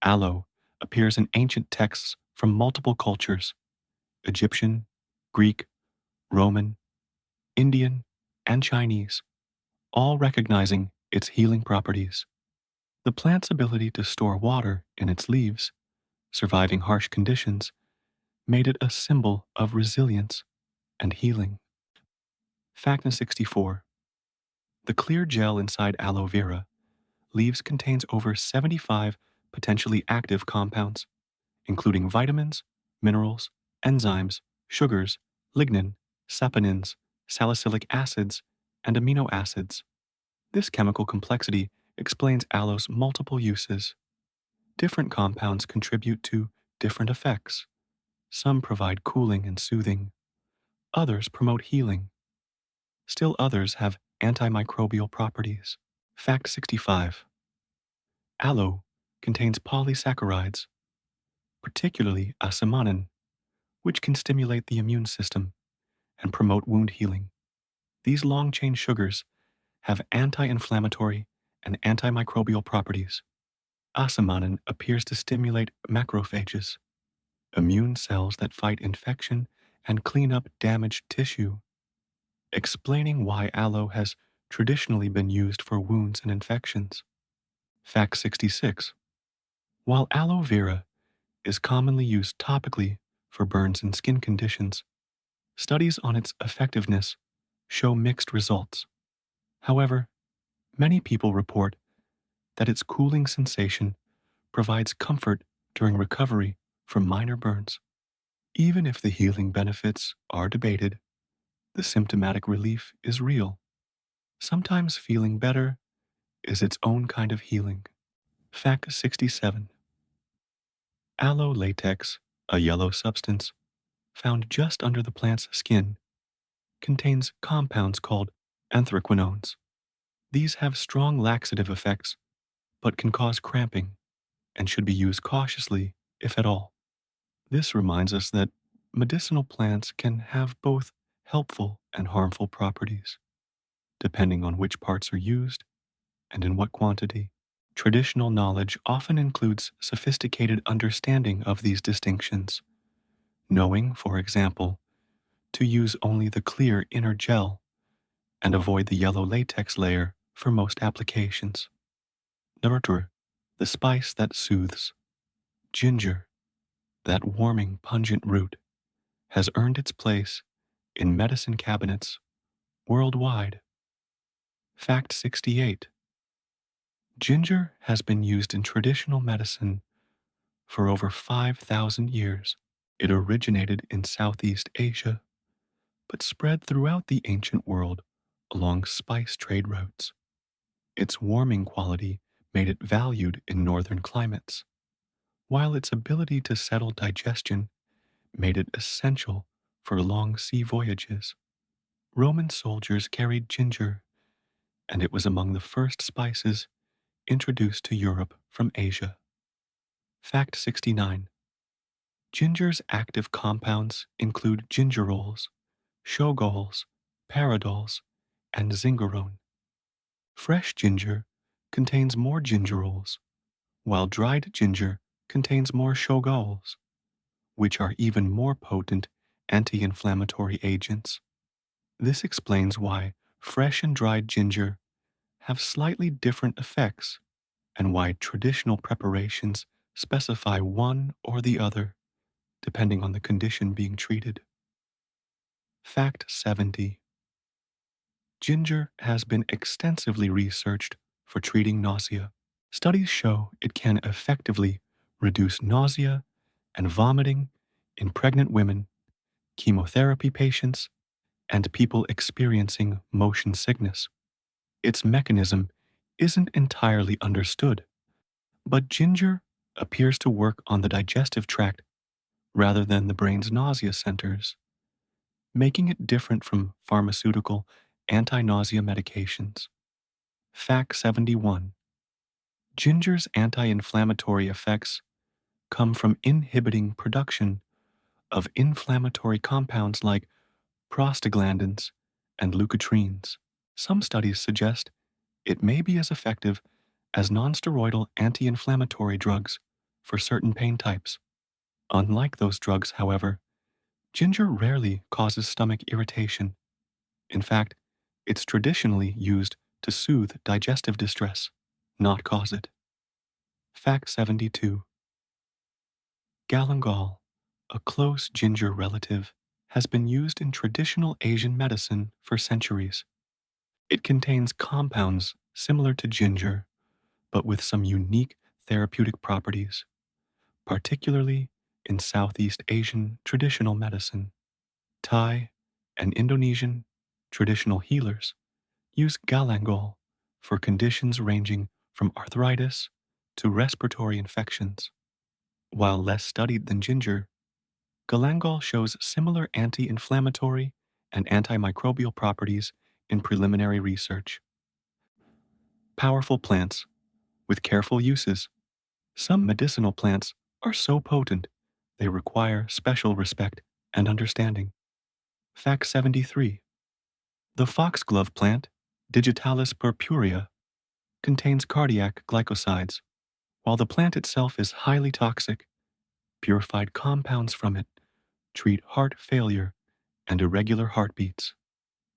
Aloe appears in ancient texts from multiple cultures: Egyptian, Greek, Roman, Indian, and Chinese, all recognizing its healing properties. The plant's ability to store water in its leaves, surviving harsh conditions, made it a symbol of resilience and healing. Fact 64. The clear gel inside aloe vera leaves contains over 75 potentially active compounds, including vitamins, minerals, enzymes, sugars, lignin, saponins, salicylic acids, and amino acids. This chemical complexity explains aloe's multiple uses. Different compounds contribute to different effects. Some provide cooling and soothing, others promote healing. Still others have antimicrobial properties. Fact 65. Aloe contains polysaccharides, particularly asamanin, which can stimulate the immune system and promote wound healing. These long-chain sugars have anti-inflammatory and antimicrobial properties. Asamanin appears to stimulate macrophages, immune cells that fight infection and clean up damaged tissue, explaining why aloe has traditionally been used for wounds and infections. Fact 66. While aloe vera is commonly used topically for burns and skin conditions, studies on its effectiveness show mixed results. However, many people report that its cooling sensation provides comfort during recovery from minor burns. Even if the healing benefits are debated, the symptomatic relief is real. Sometimes feeling better is its own kind of healing. Fact 67. Aloe latex, a yellow substance found just under the plant's skin, contains compounds called anthraquinones. These have strong laxative effects, but can cause cramping and should be used cautiously, if at all. This reminds us that medicinal plants can have both helpful and harmful properties, depending on which parts are used and in what quantity. Traditional knowledge often includes sophisticated understanding of these distinctions, knowing, for example, to use only the clear inner gel and avoid the yellow latex layer for most applications. Number 2, the spice that soothes. Ginger, that warming, pungent root, has earned its place in medicine cabinets worldwide. Fact 68. Ginger has been used in traditional medicine for over 5,000 years. It originated in Southeast Asia, but spread throughout the ancient world along spice trade routes. Its warming quality made it valued in northern climates, while its ability to settle digestion made it essential for long sea voyages. Roman soldiers carried ginger, and it was among the first spices introduced to Europe from Asia. Fact 69. Ginger's active compounds include gingerols, shogols, paradols, and zingerone. Fresh ginger contains more gingerols, while dried ginger contains more shogols, which are even more potent anti-inflammatory agents. This explains why fresh and dried ginger have slightly different effects and why traditional preparations specify one or the other, depending on the condition being treated. Fact 70. Ginger has been extensively researched for treating nausea. Studies show it can effectively reduce nausea and vomiting in pregnant women, chemotherapy patients, and people experiencing motion sickness. Its mechanism isn't entirely understood, but ginger appears to work on the digestive tract rather than the brain's nausea centers, making it different from pharmaceutical anti-nausea medications. Fact 71. Ginger's anti-inflammatory effects come from inhibiting production of inflammatory compounds like prostaglandins and leukotrienes. Some studies suggest it may be as effective as nonsteroidal anti-inflammatory drugs for certain pain types. Unlike those drugs, however, ginger rarely causes stomach irritation. In fact, it's traditionally used to soothe digestive distress, not cause it. Fact 72. Galangal, a close ginger relative, has been used in traditional Asian medicine for centuries. It contains compounds similar to ginger, but with some unique therapeutic properties, particularly in Southeast Asian traditional medicine. Thai and Indonesian traditional healers use galangal for conditions ranging from arthritis to respiratory infections. While less studied than ginger, galangal shows similar anti-inflammatory and antimicrobial properties in preliminary research. Powerful plants with careful uses. Some medicinal plants are so potent they require special respect and understanding. Fact 73. The foxglove plant, Digitalis purpurea, contains cardiac glycosides. While the plant itself is highly toxic, purified compounds from it treat heart failure and irregular heartbeats.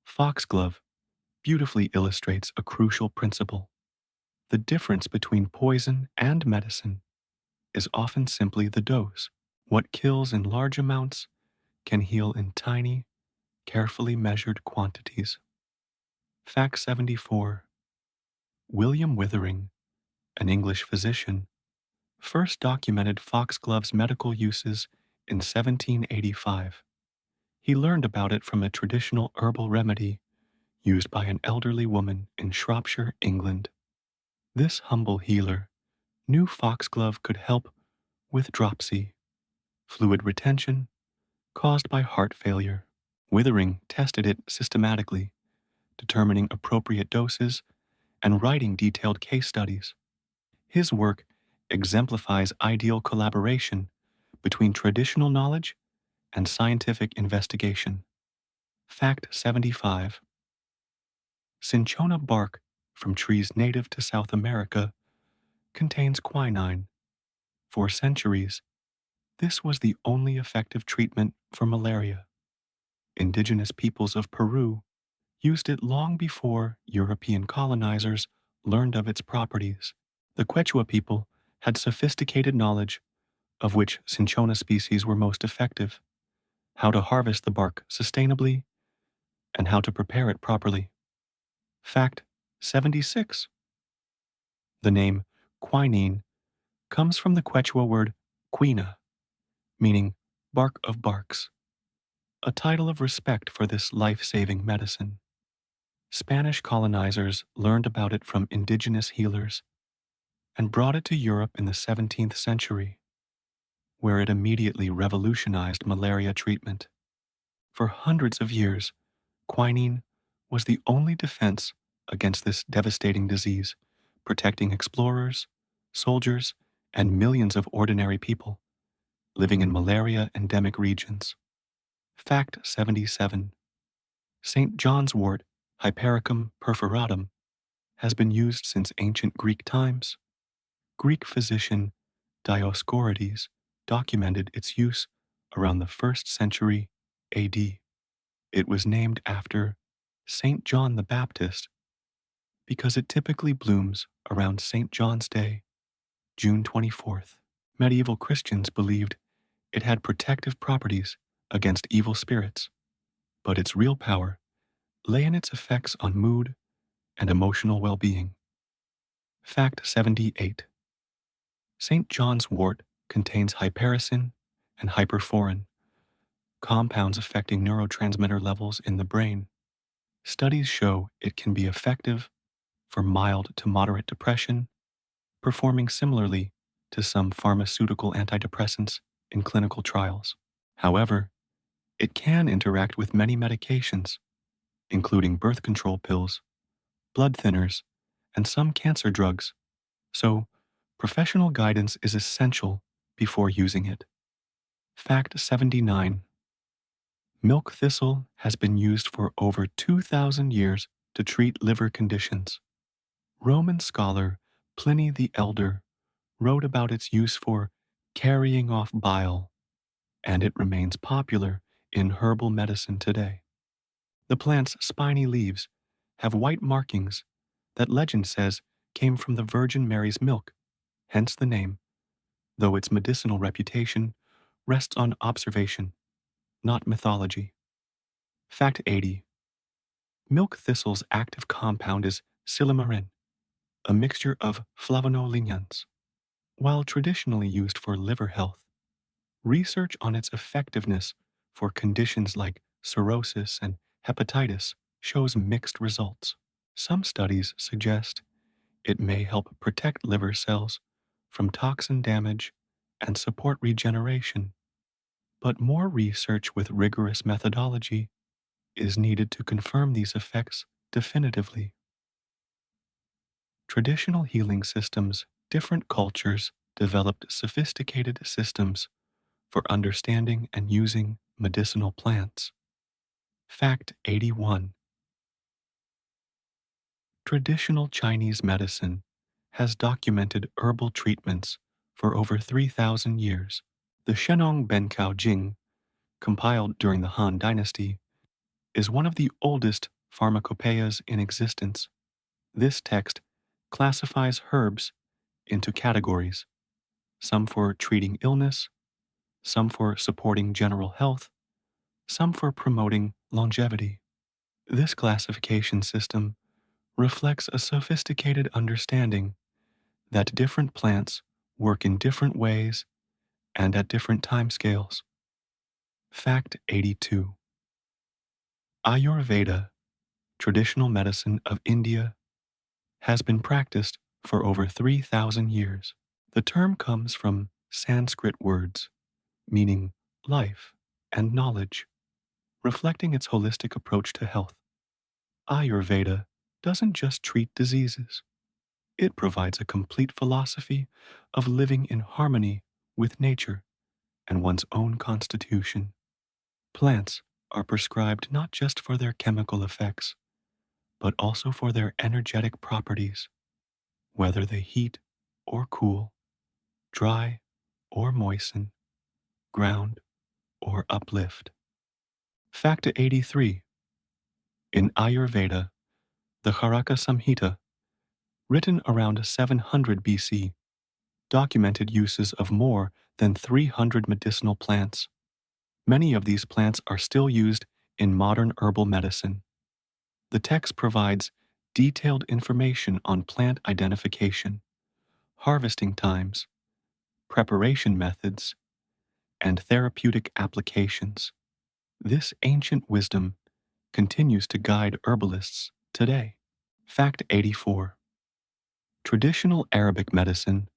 Foxglove beautifully illustrates a crucial principle. The difference between poison and medicine is often simply the dose. What kills in large amounts can heal in tiny, carefully measured quantities. Fact 74. William Withering, an English physician, first documented foxglove's medical uses in 1785. He learned about it from a traditional herbal remedy used by an elderly woman in Shropshire, England. This humble healer knew foxglove could help with dropsy, fluid retention caused by heart failure. Withering tested it systematically, determining appropriate doses and writing detailed case studies. His work exemplifies ideal collaboration between traditional knowledge and scientific investigation. Fact 75. Cinchona bark from trees native to South America contains quinine. For centuries, this was the only effective treatment for malaria. Indigenous peoples of Peru used it long before European colonizers learned of its properties. The Quechua people had sophisticated knowledge of which cinchona species were most effective, how to harvest the bark sustainably, and how to prepare it properly. Fact 76. The name quinine comes from the Quechua word quina, meaning bark of barks, a title of respect for this life-saving medicine. Spanish colonizers learned about it from indigenous healers and brought it to Europe in the 17th century, where it immediately revolutionized malaria treatment. For hundreds of years, quinine was the only defense against this devastating disease, protecting explorers, soldiers, and millions of ordinary people living in malaria-endemic regions. Fact 77. St. John's wort, Hypericum perforatum, has been used since ancient Greek times. Greek physician Dioscorides documented its use around the 1st century AD. It was named after St. John the Baptist because it typically blooms around St. John's Day, June 24th. Medieval Christians believed it had protective properties against evil spirits, but its real power lay in its effects on mood and emotional well-being. Fact 78. St. John's wort contains hypericin and hyperforin, compounds affecting neurotransmitter levels in the brain. Studies show it can be effective for mild to moderate depression, performing similarly to some pharmaceutical antidepressants in clinical trials. However, it can interact with many medications, including birth control pills, blood thinners, and some cancer drugs, so professional guidance is essential before using it. Fact 79. Milk thistle has been used for over 2,000 years to treat liver conditions. Roman scholar Pliny the Elder wrote about its use for carrying off bile, and it remains popular in herbal medicine today. The plant's spiny leaves have white markings that legend says came from the Virgin Mary's milk, hence the name, though its medicinal reputation rests on observation, not mythology. Fact 80. Milk thistle's active compound is silymarin, a mixture of flavonolignans. While traditionally used for liver health, research on its effectiveness for conditions like cirrhosis and hepatitis shows mixed results. Some studies suggest it may help protect liver cells from toxin damage and support regeneration, but more research with rigorous methodology is needed to confirm these effects definitively. Traditional healing systems, different cultures developed sophisticated systems for understanding and using medicinal plants. Fact 81. Traditional Chinese medicine has documented herbal treatments for over 3,000 years. The Shenong Bencao Jing, compiled during the Han Dynasty, is one of the oldest pharmacopoeias in existence. This text classifies herbs into categories, some for treating illness, some for supporting general health, some for promoting longevity. This classification system reflects a sophisticated understanding that different plants work in different ways and at different timescales. Fact 82. Ayurveda, traditional medicine of India, has been practiced for over 3,000 years. The term comes from Sanskrit words meaning life and knowledge, reflecting its holistic approach to health. Ayurveda doesn't just treat diseases, it provides a complete philosophy of living in harmony with nature and one's own constitution. Plants are prescribed not just for their chemical effects, but also for their energetic properties, whether they heat or cool, dry or moisten, ground or uplift. Fact 83. In Ayurveda, the Charaka Samhita, written around 700 BC, documented uses of more than 300 medicinal plants. Many of these plants are still used in modern herbal medicine. The text provides detailed information on plant identification, harvesting times, preparation methods, and therapeutic applications. This ancient wisdom continues to guide herbalists today. Fact 84. Traditional Arabic medicine,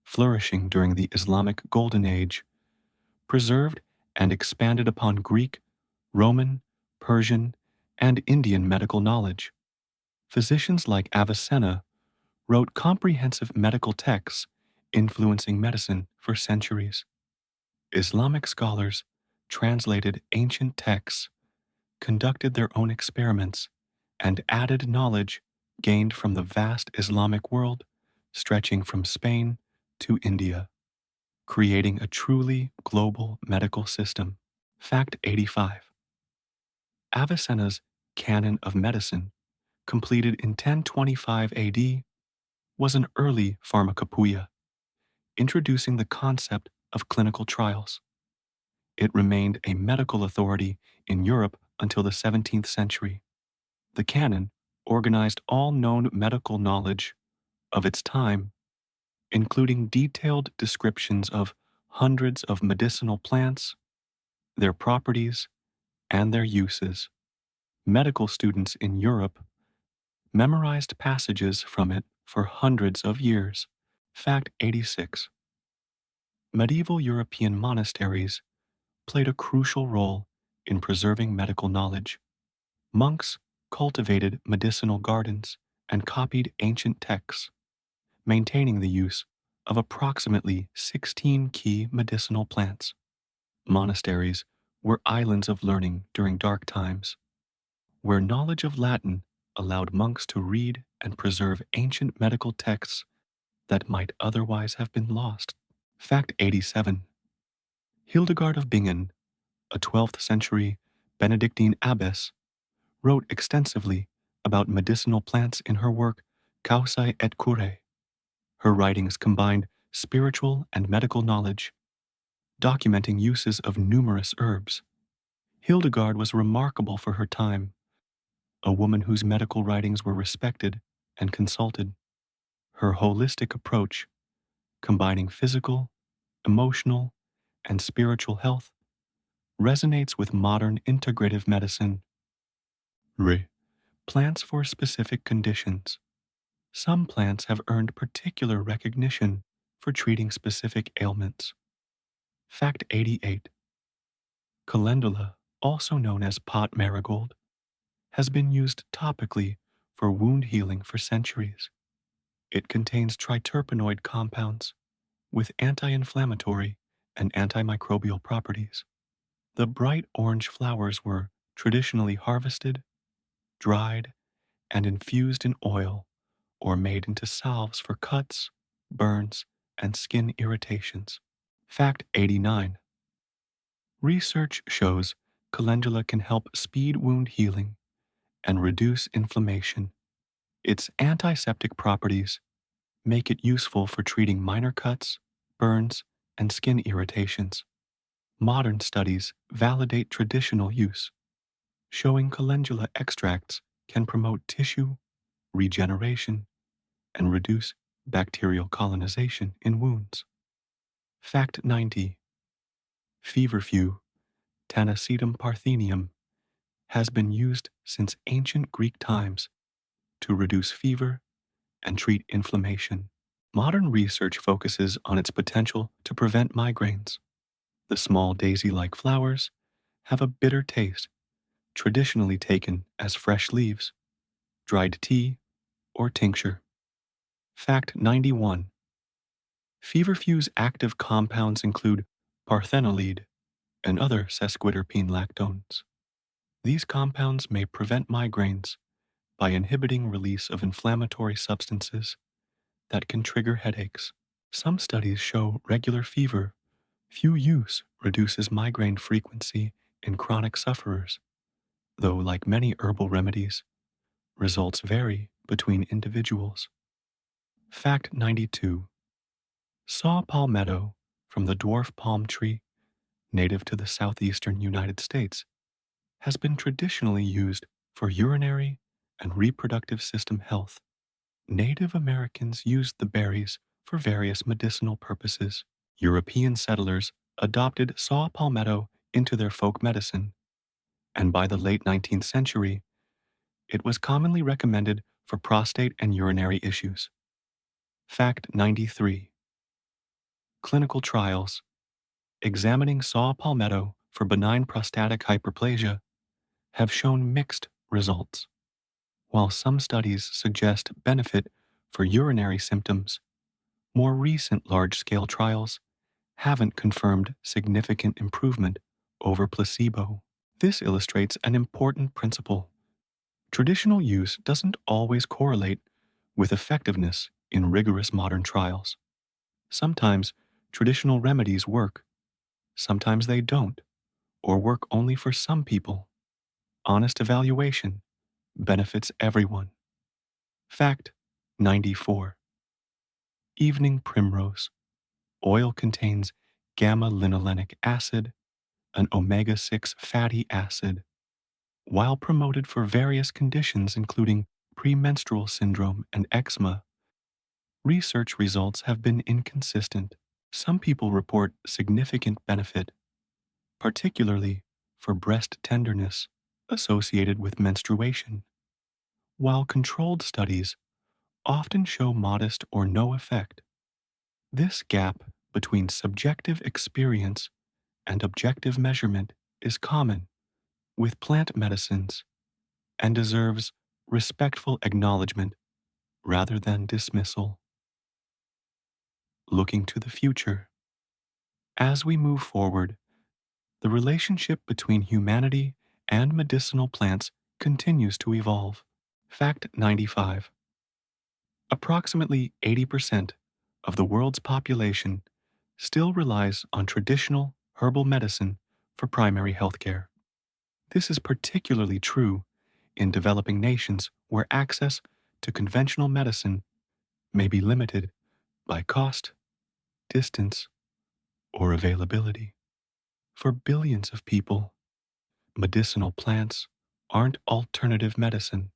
flourishing during the Islamic Golden Age, preserved and expanded upon Greek, Roman, Persian, and Indian medical knowledge. Physicians like Avicenna wrote comprehensive medical texts influencing medicine for centuries. Islamic scholars translated ancient texts, conducted their own experiments, and added knowledge gained from the vast Islamic world stretching from Spain to India, creating a truly global medical system. Fact 85. Avicenna's Canon of Medicine, completed in 1025 AD, was an early pharmacopoeia, introducing the concept of clinical trials. It remained a medical authority in Europe until the 17th century. The canon organized all known medical knowledge of its time, including detailed descriptions of hundreds of medicinal plants, their properties, and their uses. Medical students in Europe memorized passages from it for hundreds of years. Fact 86. Medieval European monasteries played a crucial role in preserving medical knowledge. Monks cultivated medicinal gardens and copied ancient texts, maintaining the use of approximately 16 key medicinal plants. Monasteries were islands of learning during dark times, where knowledge of Latin allowed monks to read and preserve ancient medical texts that might otherwise have been lost. Fact 87. Hildegard of Bingen, a 12th century Benedictine abbess, wrote extensively about medicinal plants in her work Causae et Curae. Her writings combined spiritual and medical knowledge, documenting uses of numerous herbs. Hildegard was remarkable for her time, a woman whose medical writings were respected and consulted. Her holistic approach, combining physical, emotional, and spiritual health, resonates with modern integrative medicine. Plants for specific conditions. Some plants have earned particular recognition for treating specific ailments. Fact 88. Calendula, also known as pot marigold, has been used topically for wound healing for centuries. It contains triterpenoid compounds with anti-inflammatory and antimicrobial properties. The bright orange flowers were traditionally harvested, dried, and infused in oil or made into salves for cuts, burns, and skin irritations. Fact 89. Research shows calendula can help speed wound healing and reduce inflammation. Its antiseptic properties make it useful for treating minor cuts, burns, and skin irritations. Modern studies validate traditional use, showing calendula extracts can promote tissue regeneration and reduce bacterial colonization in wounds. Fact 90. Feverfew, Tanacetum parthenium, has been used since ancient Greek times to reduce fever and treat inflammation. Modern research focuses on its potential to prevent migraines. The small daisy-like flowers have a bitter taste, traditionally taken as fresh leaves, dried tea, or tincture. Fact 91. Feverfew's active compounds include parthenolide and other sesquiterpene lactones. These compounds may prevent migraines by inhibiting release of inflammatory substances that can trigger headaches. Some studies show regular fever, few use reduces migraine frequency in chronic sufferers, though, like many herbal remedies, results vary between individuals. Fact 92. Saw palmetto from the dwarf palm tree, native to the southeastern United States, has been traditionally used for urinary and reproductive system health. Native Americans used the berries for various medicinal purposes. European settlers adopted saw palmetto into their folk medicine, and by the late 19th century, it was commonly recommended for prostate and urinary issues. Fact 93. Clinical trials examining saw palmetto for benign prostatic hyperplasia have shown mixed results. While some studies suggest benefit for urinary symptoms, more recent large-scale trials haven't confirmed significant improvement over placebo. This illustrates an important principle. Traditional use doesn't always correlate with effectiveness in rigorous modern trials. Sometimes traditional remedies work, sometimes they don't, or work only for some people. Honest evaluation benefits everyone. Fact 94. Evening primrose. Oil contains gamma-linolenic acid, an omega-6 fatty acid. While promoted for various conditions including premenstrual syndrome and eczema, research results have been inconsistent. Some people report significant benefit, particularly for breast tenderness associated with menstruation, while controlled studies often show modest or no effect. This gap between subjective experience and objective measurement is common with plant medicines and deserves respectful acknowledgement rather than dismissal. Looking to the future. As we move forward, the relationship between humanity and medicinal plants continues to evolve. Fact 95. Approximately 80% of the world's population still relies on traditional herbal medicine for primary health care. This is particularly true in developing nations where access to conventional medicine may be limited by cost, distance, or availability. For billions of people, medicinal plants aren't alternative medicine.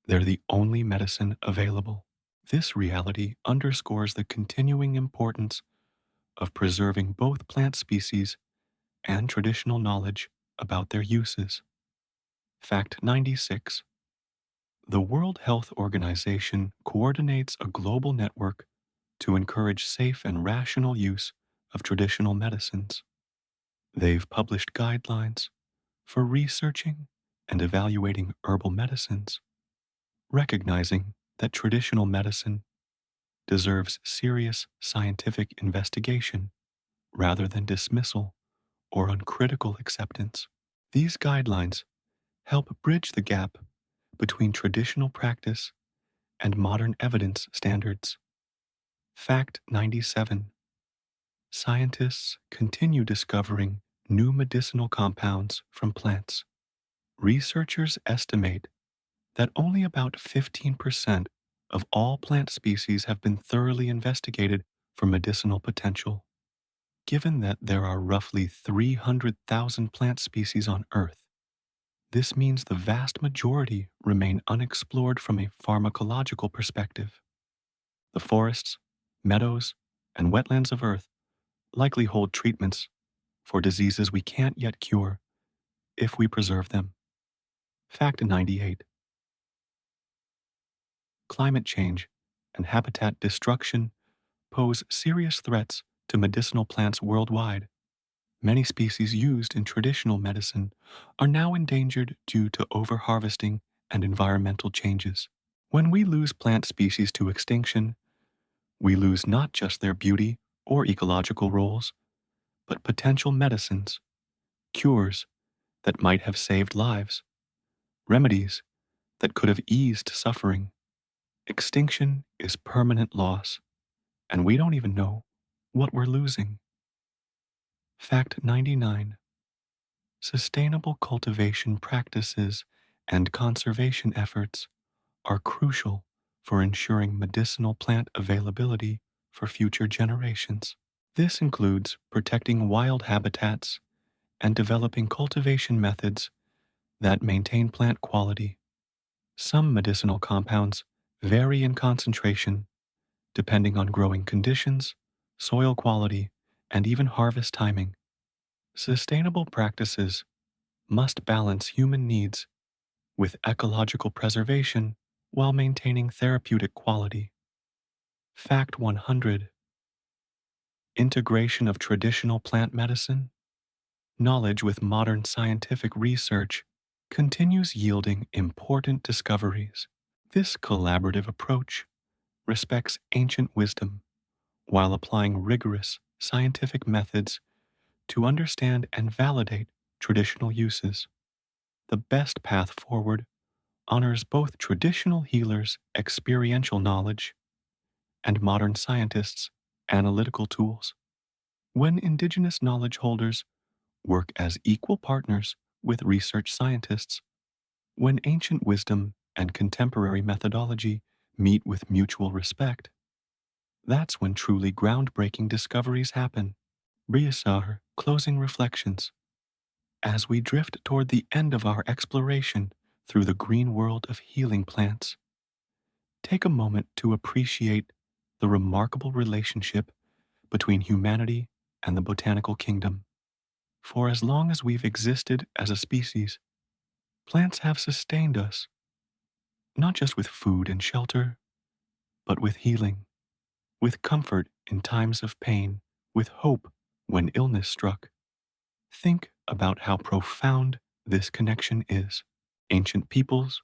They're the only medicine available. This reality underscores the continuing importance of preserving both plant species and traditional knowledge about their uses. Fact 96. The World Health Organization coordinates a global network to encourage safe and rational use of traditional medicines. They've published guidelines for researching and evaluating herbal medicines, recognizing that traditional medicine deserves serious scientific investigation rather than dismissal or uncritical acceptance. These guidelines help bridge the gap between traditional practice and modern evidence standards. Fact 97. Scientists continue discovering new medicinal compounds from plants. Researchers estimate that only about 15% of all plant species have been thoroughly investigated for medicinal potential. Given that there are roughly 300,000 plant species on Earth, this means the vast majority remain unexplored from a pharmacological perspective. The forests, meadows, and wetlands of Earth likely hold treatments for diseases we can't yet cure if we preserve them. Fact 98. Climate change and habitat destruction pose serious threats to medicinal plants worldwide. Many species used in traditional medicine are now endangered due to overharvesting and environmental changes. When we lose plant species to extinction, we lose not just their beauty or ecological roles, but potential medicines, cures that might have saved lives, remedies that could have eased suffering. Extinction is permanent loss, and we don't even know what we're losing. Fact 99. Sustainable cultivation practices and conservation efforts are crucial for ensuring medicinal plant availability for future generations. This includes protecting wild habitats and developing cultivation methods that maintain plant quality. Some medicinal compounds vary in concentration depending on growing conditions, soil quality, and even harvest timing. Sustainable practices must balance human needs with ecological preservation while maintaining therapeutic quality. Fact 100. Integration of traditional plant medicine, knowledge with modern scientific research continues yielding important discoveries. This collaborative approach respects ancient wisdom while applying rigorous scientific methods to understand and validate traditional uses. The best path forward honors both traditional healers' experiential knowledge and modern scientists' analytical tools. When indigenous knowledge holders work as equal partners with research scientists, when ancient wisdom and contemporary methodology meet with mutual respect, that's when truly groundbreaking discoveries happen. Briasar, closing reflections. As we drift toward the end of our exploration through the green world of healing plants, take a moment to appreciate the remarkable relationship between humanity and the botanical kingdom. For as long as we've existed as a species, plants have sustained us, not just with food and shelter, but with healing, with comfort in times of pain, with hope when illness struck. Think about how profound this connection is. Ancient peoples,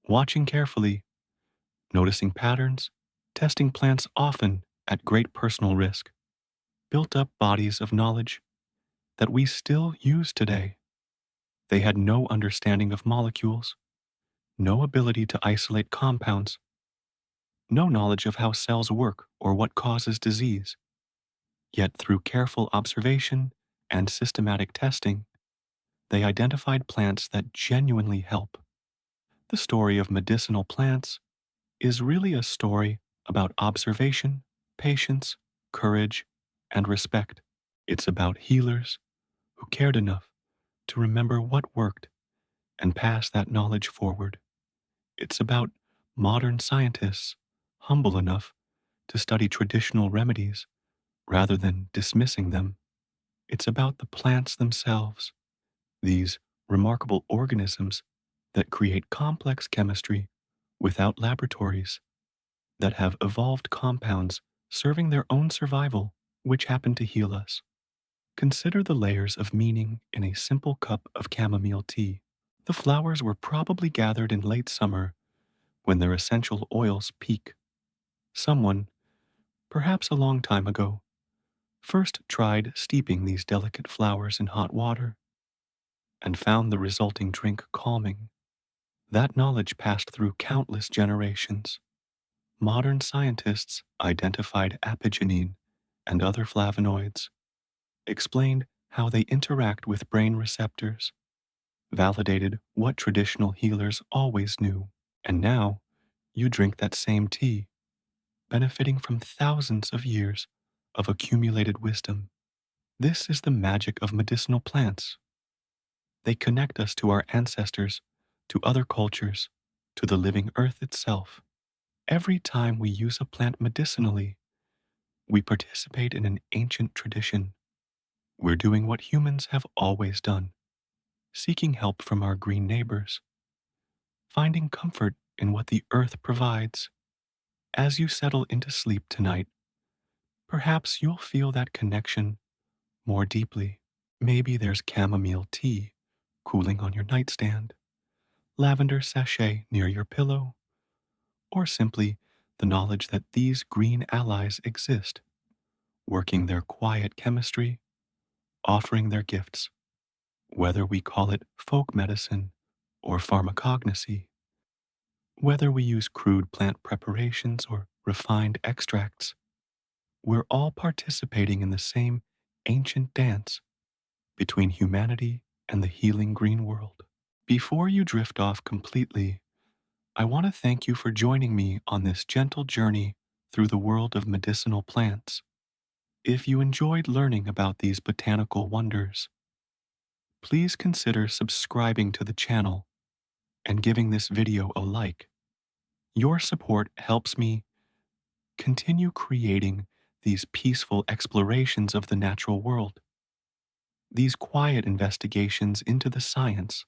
watching carefully, noticing patterns, testing plants often at great personal risk, built up bodies of knowledge that we still use today. They had no understanding of molecules, no ability to isolate compounds, no knowledge of how cells work or what causes disease. Yet through careful observation and systematic testing, they identified plants that genuinely help. The story of medicinal plants is really a story about observation, patience, courage, and respect. It's about healers who cared enough to remember what worked and pass that knowledge forward. It's about modern scientists humble enough to study traditional remedies rather than dismissing them. It's about the plants themselves, these remarkable organisms that create complex chemistry without laboratories, that have evolved compounds serving their own survival, which happen to heal us. Consider the layers of meaning in a simple cup of chamomile tea. The flowers were probably gathered in late summer when their essential oils peak. Someone, perhaps a long time ago, first tried steeping these delicate flowers in hot water and found the resulting drink calming. That knowledge passed through countless generations. Modern scientists identified apigenin and other flavonoids, explained how they interact with brain receptors, validated what traditional healers always knew, and now you drink that same tea, benefiting from thousands of years of accumulated wisdom. This is the magic of medicinal plants. They connect us to our ancestors, to other cultures, to the living earth itself. Every time we use a plant medicinally, we participate in an ancient tradition. We're doing what humans have always done, seeking help from our green neighbors, finding comfort in what the earth provides. As you settle into sleep tonight, perhaps you'll feel that connection more deeply. Maybe there's chamomile tea cooling on your nightstand, lavender sachet near your pillow, or simply the knowledge that these green allies exist, working their quiet chemistry, offering their gifts. Whether we call it folk medicine or pharmacognosy, whether we use crude plant preparations or refined extracts, we're all participating in the same ancient dance between humanity and the healing green world. Before you drift off completely, I want to thank you for joining me on this gentle journey through the world of medicinal plants. If you enjoyed learning about these botanical wonders, please consider subscribing to the channel and giving this video a like. Your support helps me continue creating these peaceful explorations of the natural world, these quiet investigations into the science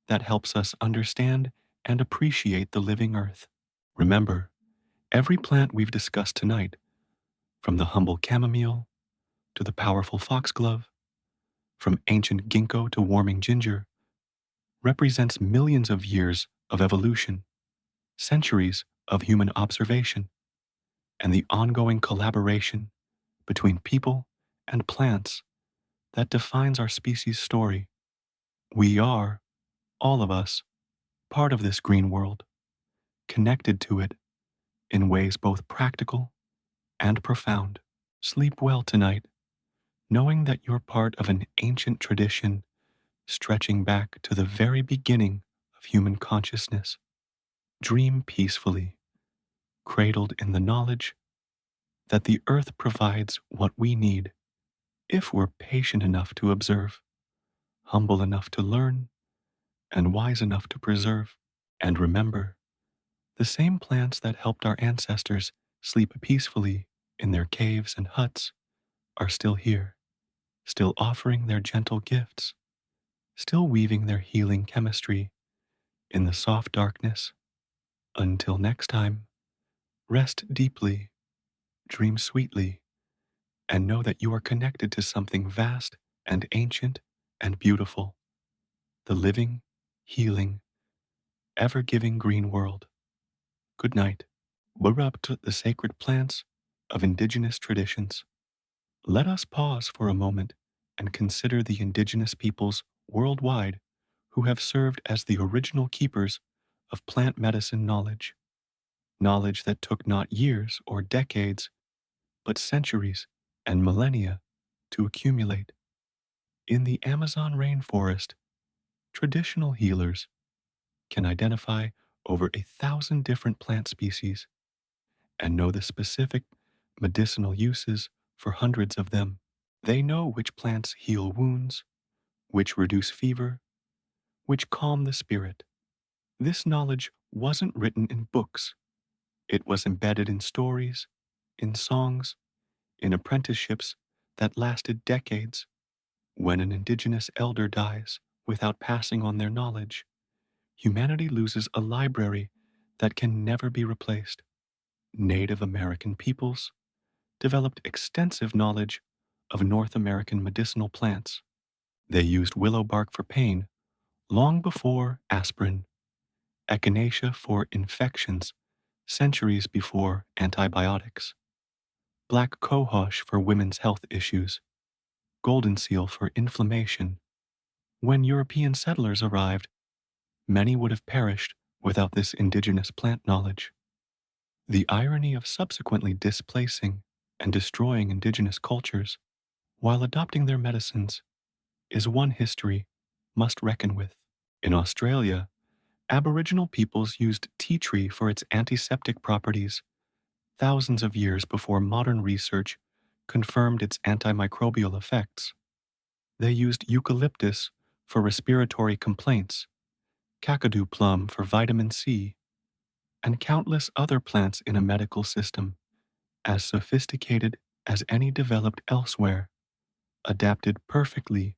that helps us understand and appreciate the living earth. Remember, every plant we've discussed tonight, from the humble chamomile to the powerful foxglove, from ancient ginkgo to warming ginger, represents millions of years of evolution, centuries of human observation, and the ongoing collaboration between people and plants that defines our species' story. We are, all of us, part of this green world, connected to it in ways both practical and profound. Sleep well tonight, knowing that you're part of an ancient tradition stretching back to the very beginning of human consciousness. Dream peacefully, cradled in the knowledge that the earth provides what we need if we're patient enough to observe, humble enough to learn, and wise enough to preserve. And remember, the same plants that helped our ancestors sleep peacefully in their caves and huts are still here, still offering their gentle gifts, still weaving their healing chemistry in the soft darkness. Until next time, rest deeply, dream sweetly, and know that you are connected to something vast and ancient and beautiful, the living, healing, ever-giving green world. Good night. We're up to the sacred plants of indigenous traditions. Let us pause for a moment and consider the indigenous peoples worldwide who have served as the original keepers of plant medicine knowledge, knowledge that took not years or decades, but centuries and millennia to accumulate. In the Amazon rainforest, traditional healers can identify over 1,000 different plant species and know the specific medicinal uses for hundreds of them. They know which plants heal wounds, which reduce fever, which calm the spirit. This knowledge wasn't written in books. It was embedded in stories, in songs, in apprenticeships that lasted decades. When an indigenous elder dies without passing on their knowledge, humanity loses a library that can never be replaced. Native American peoples developed extensive knowledge of North American medicinal plants. They used willow bark for pain long before aspirin, echinacea for infections centuries before antibiotics, black cohosh for women's health issues, golden seal for inflammation. When European settlers arrived, many would have perished without this indigenous plant knowledge. The irony of subsequently displacing and destroying indigenous cultures while adopting their medicines is one history must reckon with. In Australia, Aboriginal peoples used tea tree for its antiseptic properties thousands of years before modern research confirmed its antimicrobial effects. They used eucalyptus for respiratory complaints, kakadu plum for vitamin C, and countless other plants in a medical system as sophisticated as any developed elsewhere, adapted perfectly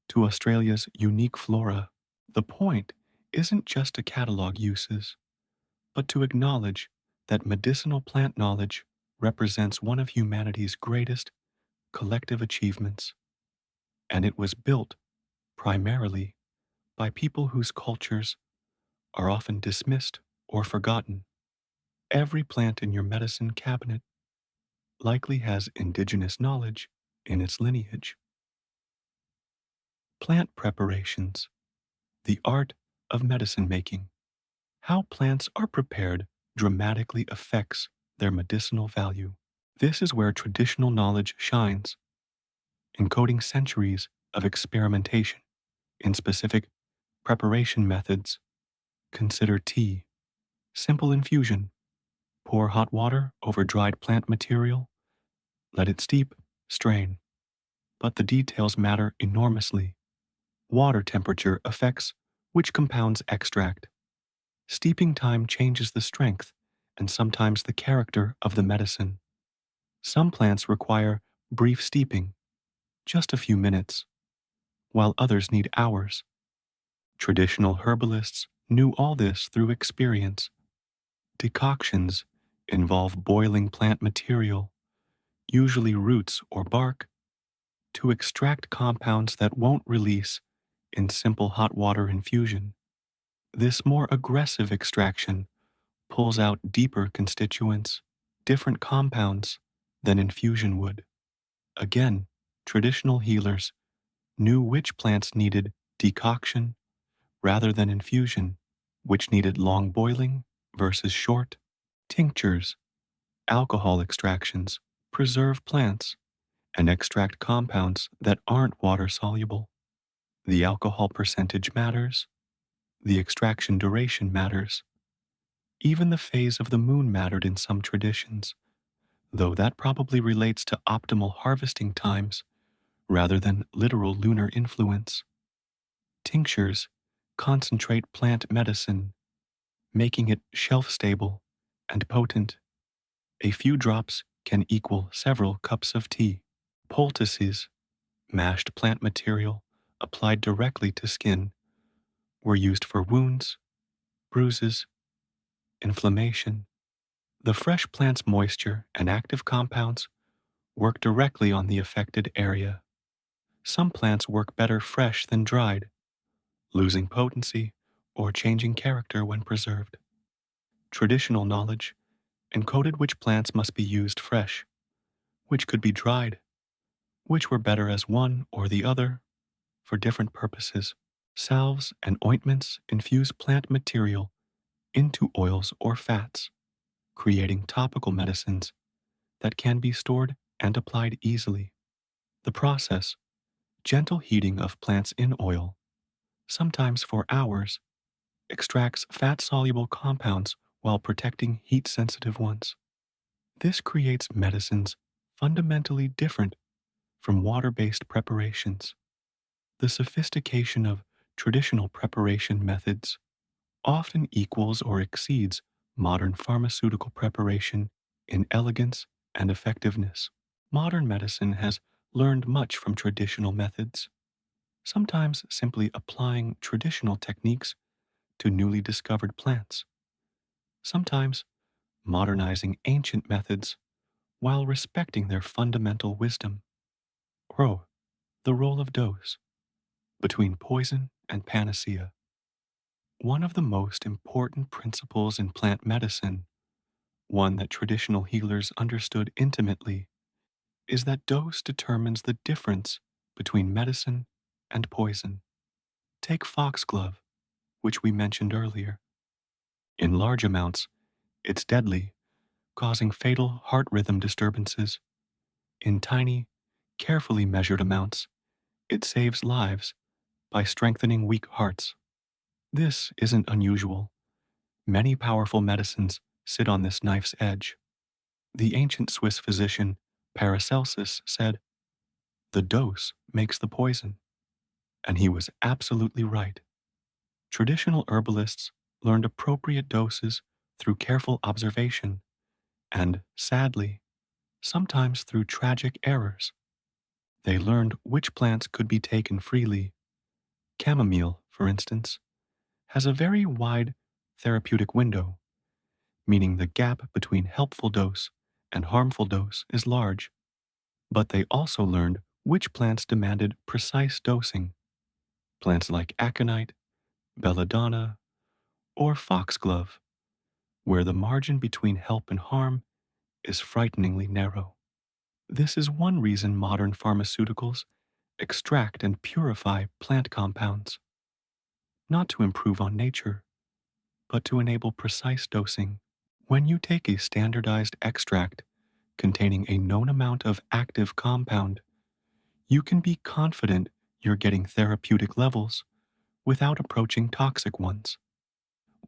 to Australia's unique flora. The point isn't just to catalog uses, but to acknowledge that medicinal plant knowledge represents one of humanity's greatest collective achievements, and it was built primarily by people whose cultures are often dismissed or forgotten. Every plant in your medicine cabinet likely has indigenous knowledge in its lineage. Plant preparations, the art of medicine making. How plants are prepared dramatically affects their medicinal value. This is where traditional knowledge shines, encoding centuries of experimentation in specific preparation methods. Consider tea. Simple infusion. Pour hot water over dried plant material. Let it steep, strain. But the details matter enormously. Water temperature affects which compounds extract. Steeping time changes the strength and sometimes the character of the medicine. Some plants require brief steeping, just a few minutes, while others need hours. Traditional herbalists knew all this through experience. Decoctions involve boiling plant material, usually roots or bark, to extract compounds that won't release in simple hot water infusion. This more aggressive extraction pulls out deeper constituents, different compounds than infusion would. Again, traditional healers knew which plants needed decoction rather than infusion, which needed long boiling versus short. Tinctures, alcohol extractions, preserve plants and extract compounds that aren't water soluble. The alcohol percentage matters, the extraction duration matters. Even the phase of the moon mattered in some traditions, though that probably relates to optimal harvesting times rather than literal lunar influence. Tinctures concentrate plant medicine, making it shelf stable and potent. A few drops can equal several cups of tea. Poultices, mashed plant material applied directly to skin, were used for wounds, bruises, inflammation. The fresh plant's moisture and active compounds work directly on the affected area. Some plants work better fresh than dried, losing potency or changing character when preserved. Traditional knowledge encoded which plants must be used fresh, which could be dried, which were better as one or the other for different purposes. Salves and ointments infuse plant material into oils or fats, creating topical medicines that can be stored and applied easily. The process, gentle heating of plants in oil, sometimes for hours, extracts fat-soluble compounds while protecting heat-sensitive ones. This creates medicines fundamentally different from water-based preparations. The sophistication of traditional preparation methods often equals or exceeds modern pharmaceutical preparation in elegance and effectiveness. Modern medicine has learned much from traditional methods, sometimes simply applying traditional techniques to newly discovered plants, sometimes modernizing ancient methods while respecting their fundamental wisdom. Ro, the role of dose between poison and panacea. One of the most important principles in plant medicine, one that traditional healers understood intimately, is that dose determines the difference between medicine and poison. Take foxglove, which we mentioned earlier. In large amounts, it's deadly, causing fatal heart rhythm disturbances. In tiny, carefully measured amounts, it saves lives by strengthening weak hearts. This isn't unusual. Many powerful medicines sit on this knife's edge. The ancient Swiss physician Paracelsus said, "The dose makes the poison." And he was absolutely right. Traditional herbalists learned appropriate doses through careful observation and, sadly, sometimes through tragic errors. They learned which plants could be taken freely. Chamomile, for instance, has a very wide therapeutic window, meaning the gap between helpful dose and harmful dose is large. But they also learned which plants demanded precise dosing. Plants like aconite, belladonna, or foxglove, where the margin between help and harm is frighteningly narrow. This is one reason modern pharmaceuticals extract and purify plant compounds, not to improve on nature, but to enable precise dosing. When you take a standardized extract containing a known amount of active compound, you can be confident you're getting therapeutic levels without approaching toxic ones.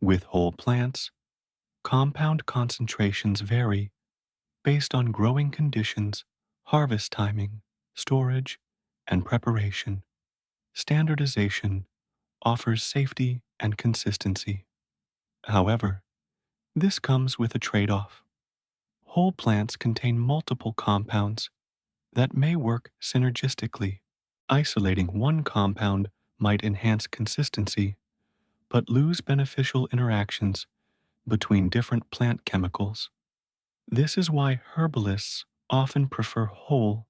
With whole plants, compound concentrations vary based on growing conditions, harvest timing, storage, and preparation. Standardization offers safety and consistency. However, this comes with a trade-off. Whole plants contain multiple compounds that may work synergistically. Isolating one compound might enhance consistency, but lose beneficial interactions between different plant chemicals. This is why herbalists often prefer whole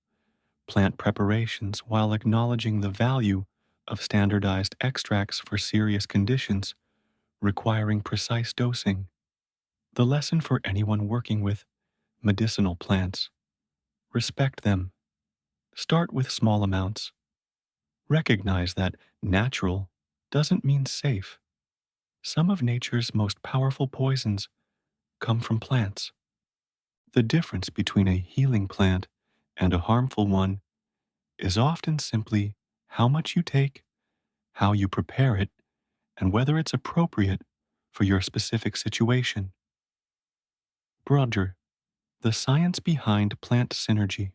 plant preparations while acknowledging the value of standardized extracts for serious conditions requiring precise dosing. The lesson for anyone working with medicinal plants: respect them. Start with small amounts. Recognize that natural doesn't mean safe. Some of nature's most powerful poisons come from plants. The difference between a healing plant and a harmful one is often simply how much you take, how you prepare it, and whether it's appropriate for your specific situation. Brother, the science behind plant synergy.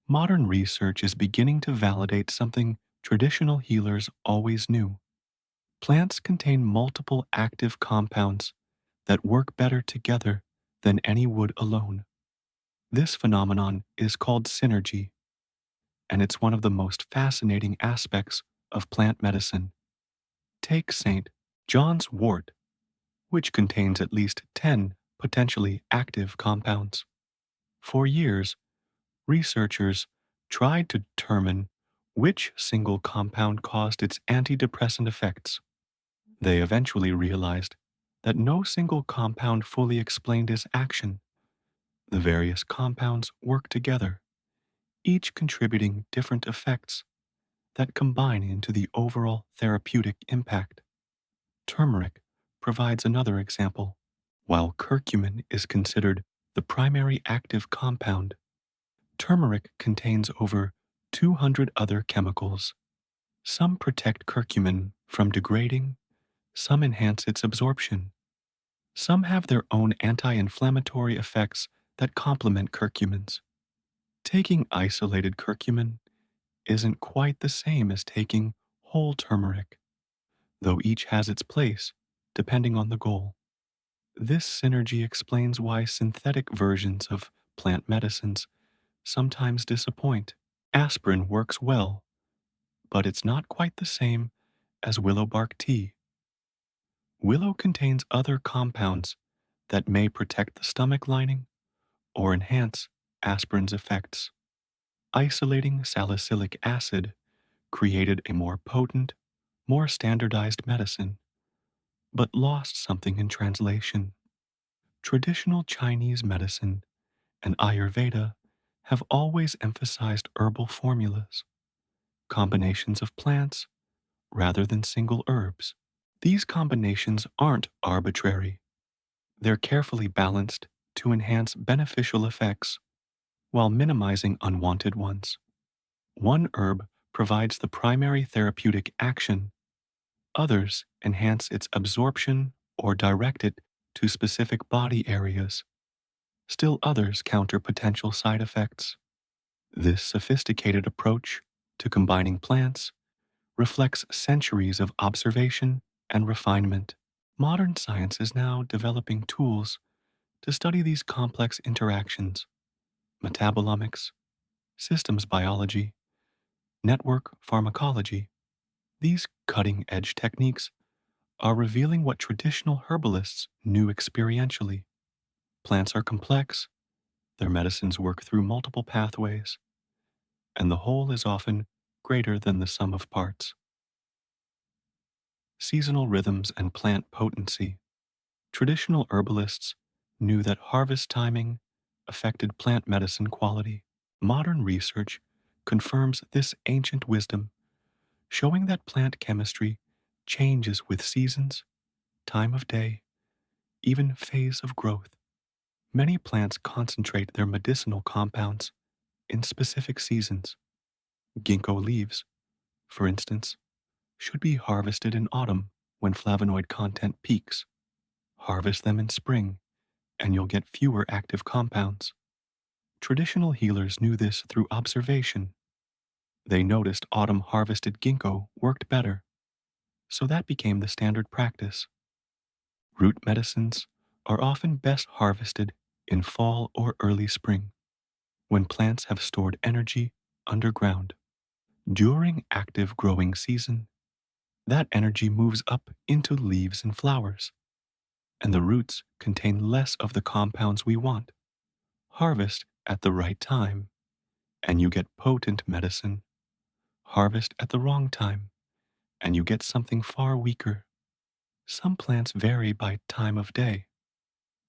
Modern research is beginning to validate something traditional healers always knew. Plants contain multiple active compounds that work better together than any would alone. This phenomenon is called synergy, and it's one of the most fascinating aspects of plant medicine. Take St. John's wort, which contains at least 10 potentially active compounds. For years, researchers tried to determine which single compound caused its antidepressant effects. They eventually realized that no single compound fully explained its action. The various compounds work together, each contributing different effects that combine into the overall therapeutic impact. Turmeric provides another example. While curcumin is considered the primary active compound, turmeric contains over 200 other chemicals. Some protect curcumin from degrading, some enhance its absorption. Some have their own anti-inflammatory effects that complement curcumins. Taking isolated curcumin isn't quite the same as taking whole turmeric, though each has its place depending on the goal. This synergy explains why synthetic versions of plant medicines sometimes disappoint. Aspirin works well, but it's not quite the same as willow bark tea. Willow contains other compounds that may protect the stomach lining or enhance aspirin's effects. Isolating salicylic acid created a more potent, more standardized medicine, but lost something in translation. Traditional Chinese medicine and Ayurveda have always emphasized herbal formulas, combinations of plants rather than single herbs. These combinations aren't arbitrary. They're carefully balanced to enhance beneficial effects while minimizing unwanted ones. One herb provides the primary therapeutic action, others enhance its absorption or direct it to specific body areas. Still others counter potential side effects. This sophisticated approach to combining plants reflects centuries of observation and refinement. Modern science is now developing tools to study these complex interactions: metabolomics, systems biology, network pharmacology. These cutting edge techniques are revealing what traditional herbalists knew experientially. Plants are complex, their medicines work through multiple pathways, and the whole is often greater than the sum of parts. Seasonal rhythms and plant potency. Traditional herbalists knew that harvest timing affected plant medicine quality. Modern research confirms this ancient wisdom, showing that plant chemistry changes with seasons, time of day, even phase of growth. Many plants concentrate their medicinal compounds in specific seasons. Ginkgo leaves, for instance, should be harvested in autumn when flavonoid content peaks. Harvest them in spring, and you'll get fewer active compounds. Traditional healers knew this through observation. They noticed autumn harvested ginkgo worked better, so that became the standard practice. Root medicines are often best harvested in fall or early spring, when plants have stored energy underground. During active growing season, that energy moves up into leaves and flowers, and the roots contain less of the compounds we want. Harvest at the right time, and you get potent medicine. Harvest at the wrong time, and you get something far weaker. Some plants vary by time of day.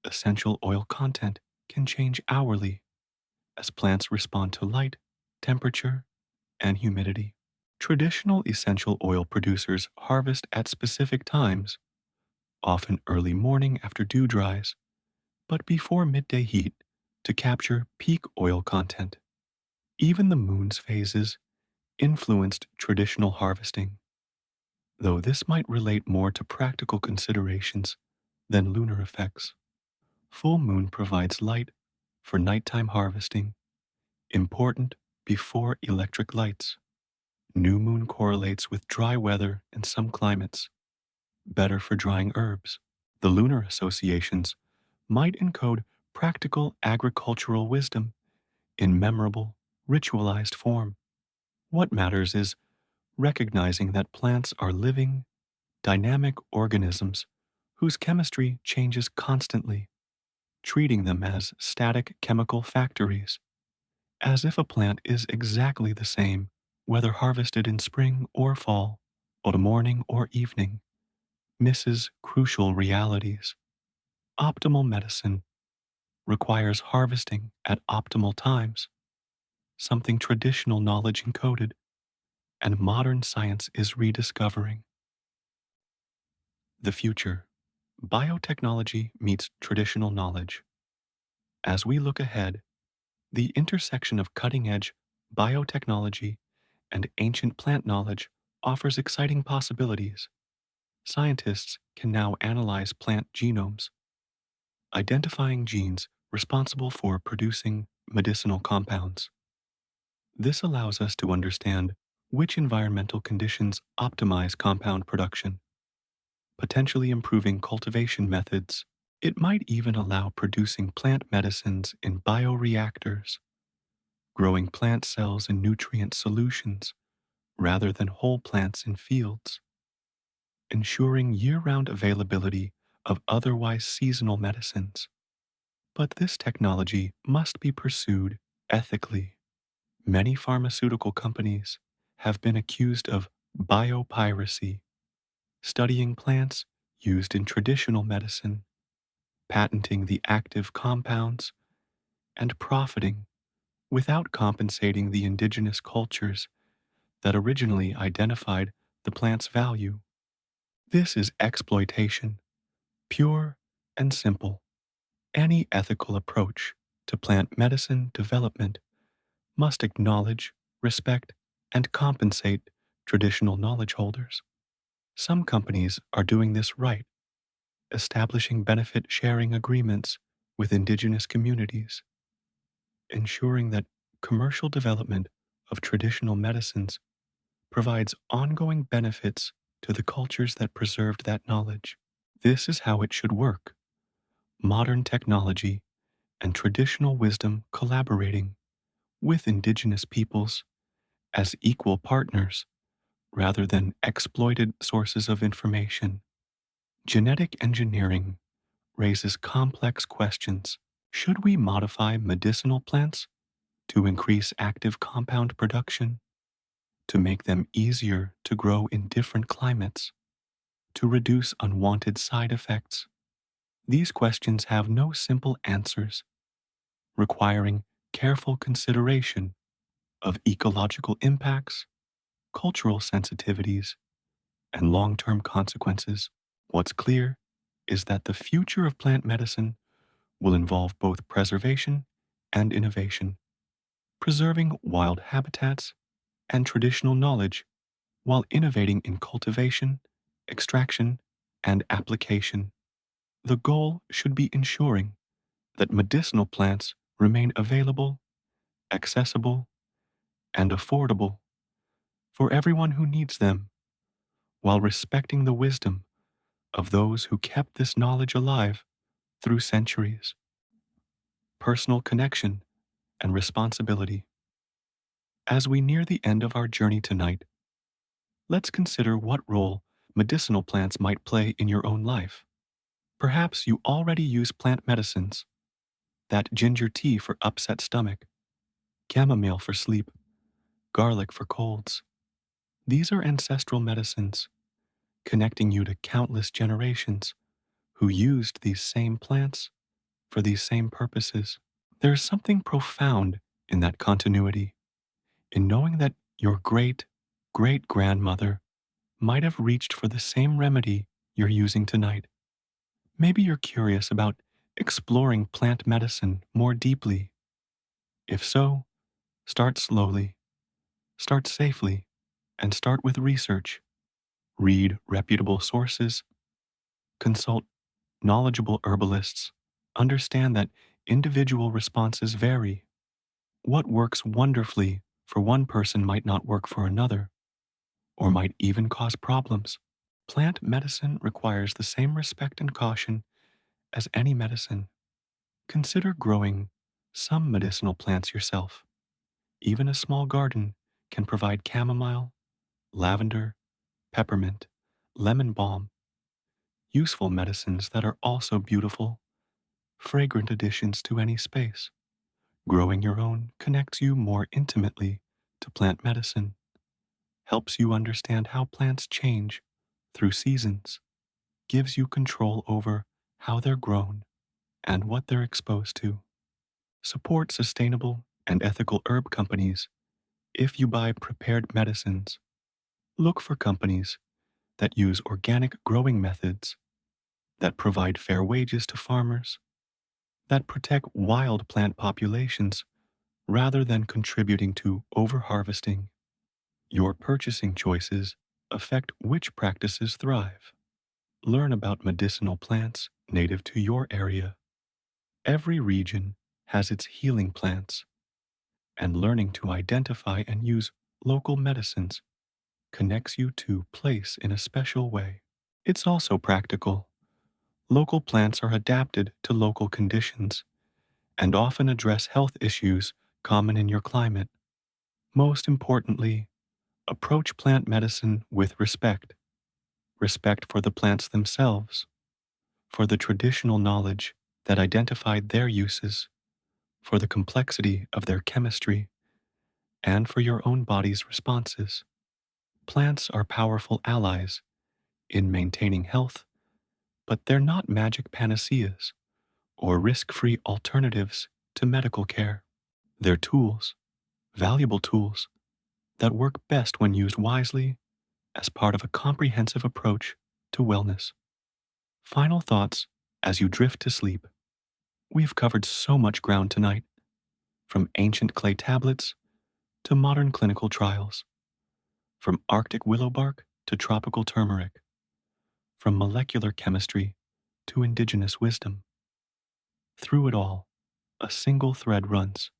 Essential oil content can change hourly as plants respond to light, temperature, and humidity. Traditional essential oil producers harvest at specific times, often early morning after dew dries, but before midday heat to capture peak oil content. Even the moon's phases influenced traditional harvesting, though this might relate more to practical considerations than lunar effects. Full moon provides light for nighttime harvesting, important before electric lights. New moon correlates with dry weather in some climates, better for drying herbs. The lunar associations might encode practical agricultural wisdom in memorable, ritualized form. What matters is recognizing that plants are living, dynamic organisms whose chemistry changes constantly, treating them as static chemical factories, as if a plant is exactly the same whether harvested in spring or fall, or morning or evening, misses crucial realities. Optimal medicine requires harvesting at optimal times, something traditional knowledge encoded and modern science is rediscovering. The future. Biotechnology meets traditional knowledge. As we look ahead, the intersection of cutting edge biotechnology and ancient plant knowledge offers exciting possibilities. Scientists can now analyze plant genomes, identifying genes responsible for producing medicinal compounds. This allows us to understand which environmental conditions optimize compound production, potentially improving cultivation methods. It might even allow producing plant medicines in bioreactors, growing plant cells in nutrient solutions rather than whole plants in fields, ensuring year round availability of otherwise seasonal medicines. But this technology must be pursued ethically. Many pharmaceutical companies have been accused of biopiracy, studying plants used in traditional medicine, patenting the active compounds, and profiting without compensating the indigenous cultures that originally identified the plant's value. This is exploitation, pure and simple. Any ethical approach to plant medicine development must acknowledge, respect, and compensate traditional knowledge holders. Some companies are doing this right, establishing benefit sharing agreements with indigenous communities, ensuring that commercial development of traditional medicines provides ongoing benefits to the cultures that preserved that knowledge. This is how it should work: modern technology and traditional wisdom collaborating with indigenous peoples as equal partners rather than exploited sources of information. Genetic engineering raises complex questions. Should we modify medicinal plants to increase active compound production, to make them easier to grow in different climates, to reduce unwanted side effects? These questions have no simple answers, requiring careful consideration of ecological impacts, cultural sensitivities, and long term consequences. What's clear is that the future of plant medicine will involve both preservation and innovation, preserving wild habitats and traditional knowledge while innovating in cultivation, extraction, and application. The goal should be ensuring that medicinal plants remain available, accessible, and affordable for everyone who needs them, while respecting the wisdom of those who kept this knowledge alive through centuries. Personal connection and responsibility. As we near the end of our journey tonight, let's consider what role medicinal plants might play in your own life. Perhaps you already use plant medicines: that ginger tea for upset stomach, chamomile for sleep, garlic for colds. These are ancestral medicines, connecting you to countless generations who used these same plants for these same purposes. There's something profound in that continuity, in knowing that your great great grandmother might have reached for the same remedy you're using tonight. Maybe you're curious about exploring plant medicine more deeply. If so, start slowly, start safely, and start with research. Read reputable sources, consult knowledgeable herbalists, understand that individual responses vary. What works wonderfully for one person might not work for another, or might even cause problems. Plant medicine requires the same respect and caution as any medicine. Consider growing some medicinal plants yourself. Even a small garden can provide chamomile, lavender, peppermint, lemon balm, useful medicines that are also beautiful, fragrant additions to any space. Growing your own connects you more intimately to plant medicine, helps you understand how plants change through seasons, gives you control over how they're grown and what they're exposed to. Support sustainable and ethical herb companies. If you buy prepared medicines, look for companies that use organic growing methods, that provide fair wages to farmers, that protect wild plant populations rather than contributing to overharvesting. Your purchasing choices affect which practices thrive. Learn about medicinal plants native to your area. Every region has its healing plants, and learning to identify and use local medicines connects you to place in a special way. It's also practical. Local plants are adapted to local conditions and often address health issues common in your climate. Most importantly, approach plant medicine with respect. Respect for the plants themselves, for the traditional knowledge that identified their uses, for the complexity of their chemistry, and for your own body's responses. Plants are powerful allies in maintaining health, but they're not magic panaceas or risk-free alternatives to medical care. They're tools, valuable tools, that work best when used wisely as part of a comprehensive approach to wellness. Final thoughts as you drift to sleep. We've covered so much ground tonight, from ancient clay tablets to modern clinical trials, from Arctic willow bark to tropical turmeric, from molecular chemistry to indigenous wisdom. Through it all, a single thread runs: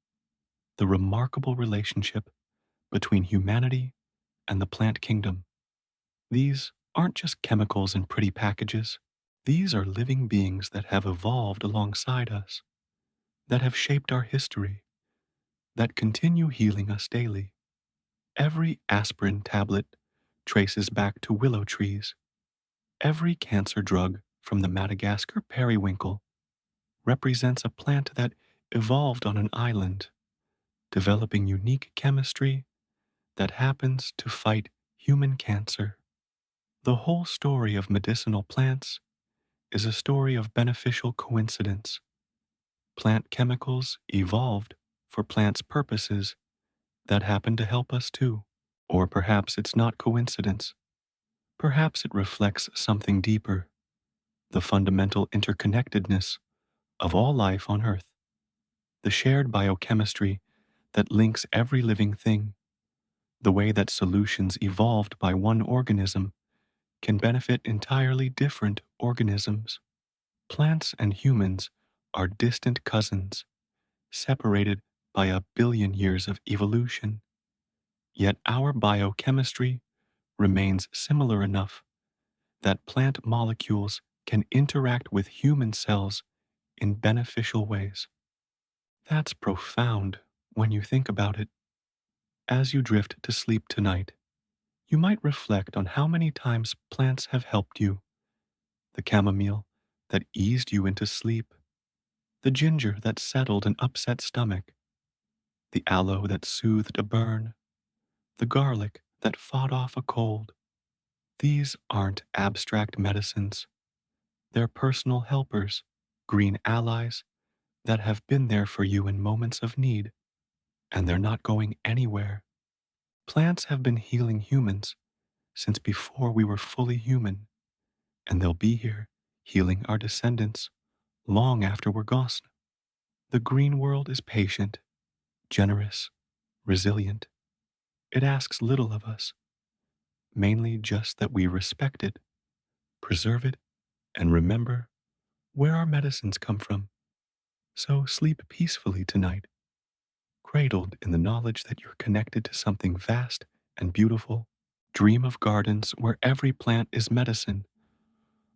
the remarkable relationship between humanity and the plant kingdom. These aren't just chemicals in pretty packages. These are living beings that have evolved alongside us, that have shaped our history, that continue healing us daily. Every aspirin tablet traces back to willow trees. Every cancer drug from the Madagascar periwinkle represents a plant that evolved on an island, developing unique chemistry that happens to fight human cancer. The whole story of medicinal plants is a story of beneficial coincidence. Plant chemicals evolved for plants' purposes that happen to help us too. Or perhaps it's not coincidence. Perhaps it reflects something deeper: the fundamental interconnectedness of all life on Earth, the shared biochemistry that links every living thing, the way that solutions evolved by one organism can benefit entirely different organisms. Plants and humans are distant cousins, separated by a billion years of evolution. Yet our biochemistry remains similar enough that plant molecules can interact with human cells in beneficial ways. That's profound when you think about it. As you drift to sleep tonight, you might reflect on how many times plants have helped you: the chamomile that eased you into sleep, the ginger that settled an upset stomach, the aloe that soothed a burn, the garlic that fought off a cold. These aren't abstract medicines. They're personal helpers, green allies that have been there for you in moments of need, and they're not going anywhere. Plants have been healing humans since before we were fully human, and they'll be here healing our descendants long after we're gone. The green world is patient, generous, resilient. It asks little of us, mainly just that we respect it, preserve it, and remember where our medicines come from. So sleep peacefully tonight, cradled in the knowledge that you're connected to something vast and beautiful. Dream of gardens where every plant is medicine,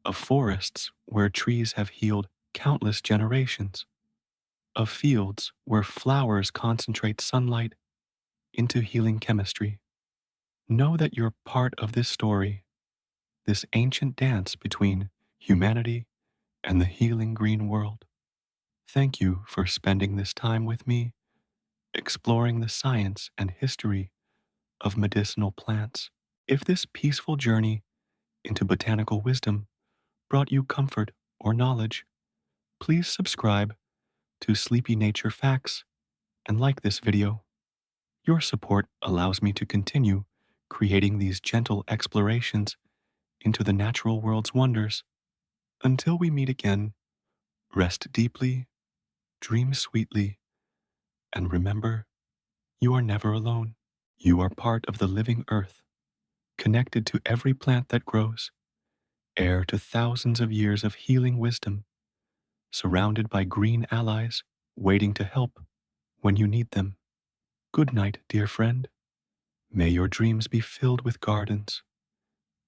of forests where trees have healed countless generations, of fields where flowers concentrate sunlight into healing chemistry. Know that you're part of this story, this ancient dance between humanity and the healing green world. Thank you for spending this time with me, exploring the science and history of medicinal plants. If this peaceful journey into botanical wisdom brought you comfort or knowledge, please subscribe to Sleepy Nature Facts and like this video. Your support allows me to continue creating these gentle explorations into the natural world's wonders. Until we meet again, rest deeply, dream sweetly, and remember, you are never alone. You are part of the living earth, connected to every plant that grows, heir to thousands of years of healing wisdom, surrounded by green allies waiting to help when you need them. Good night, dear friend. May your dreams be filled with gardens,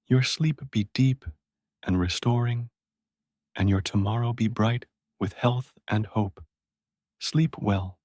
your sleep be deep and restoring, and your tomorrow be bright with health and hope. Sleep well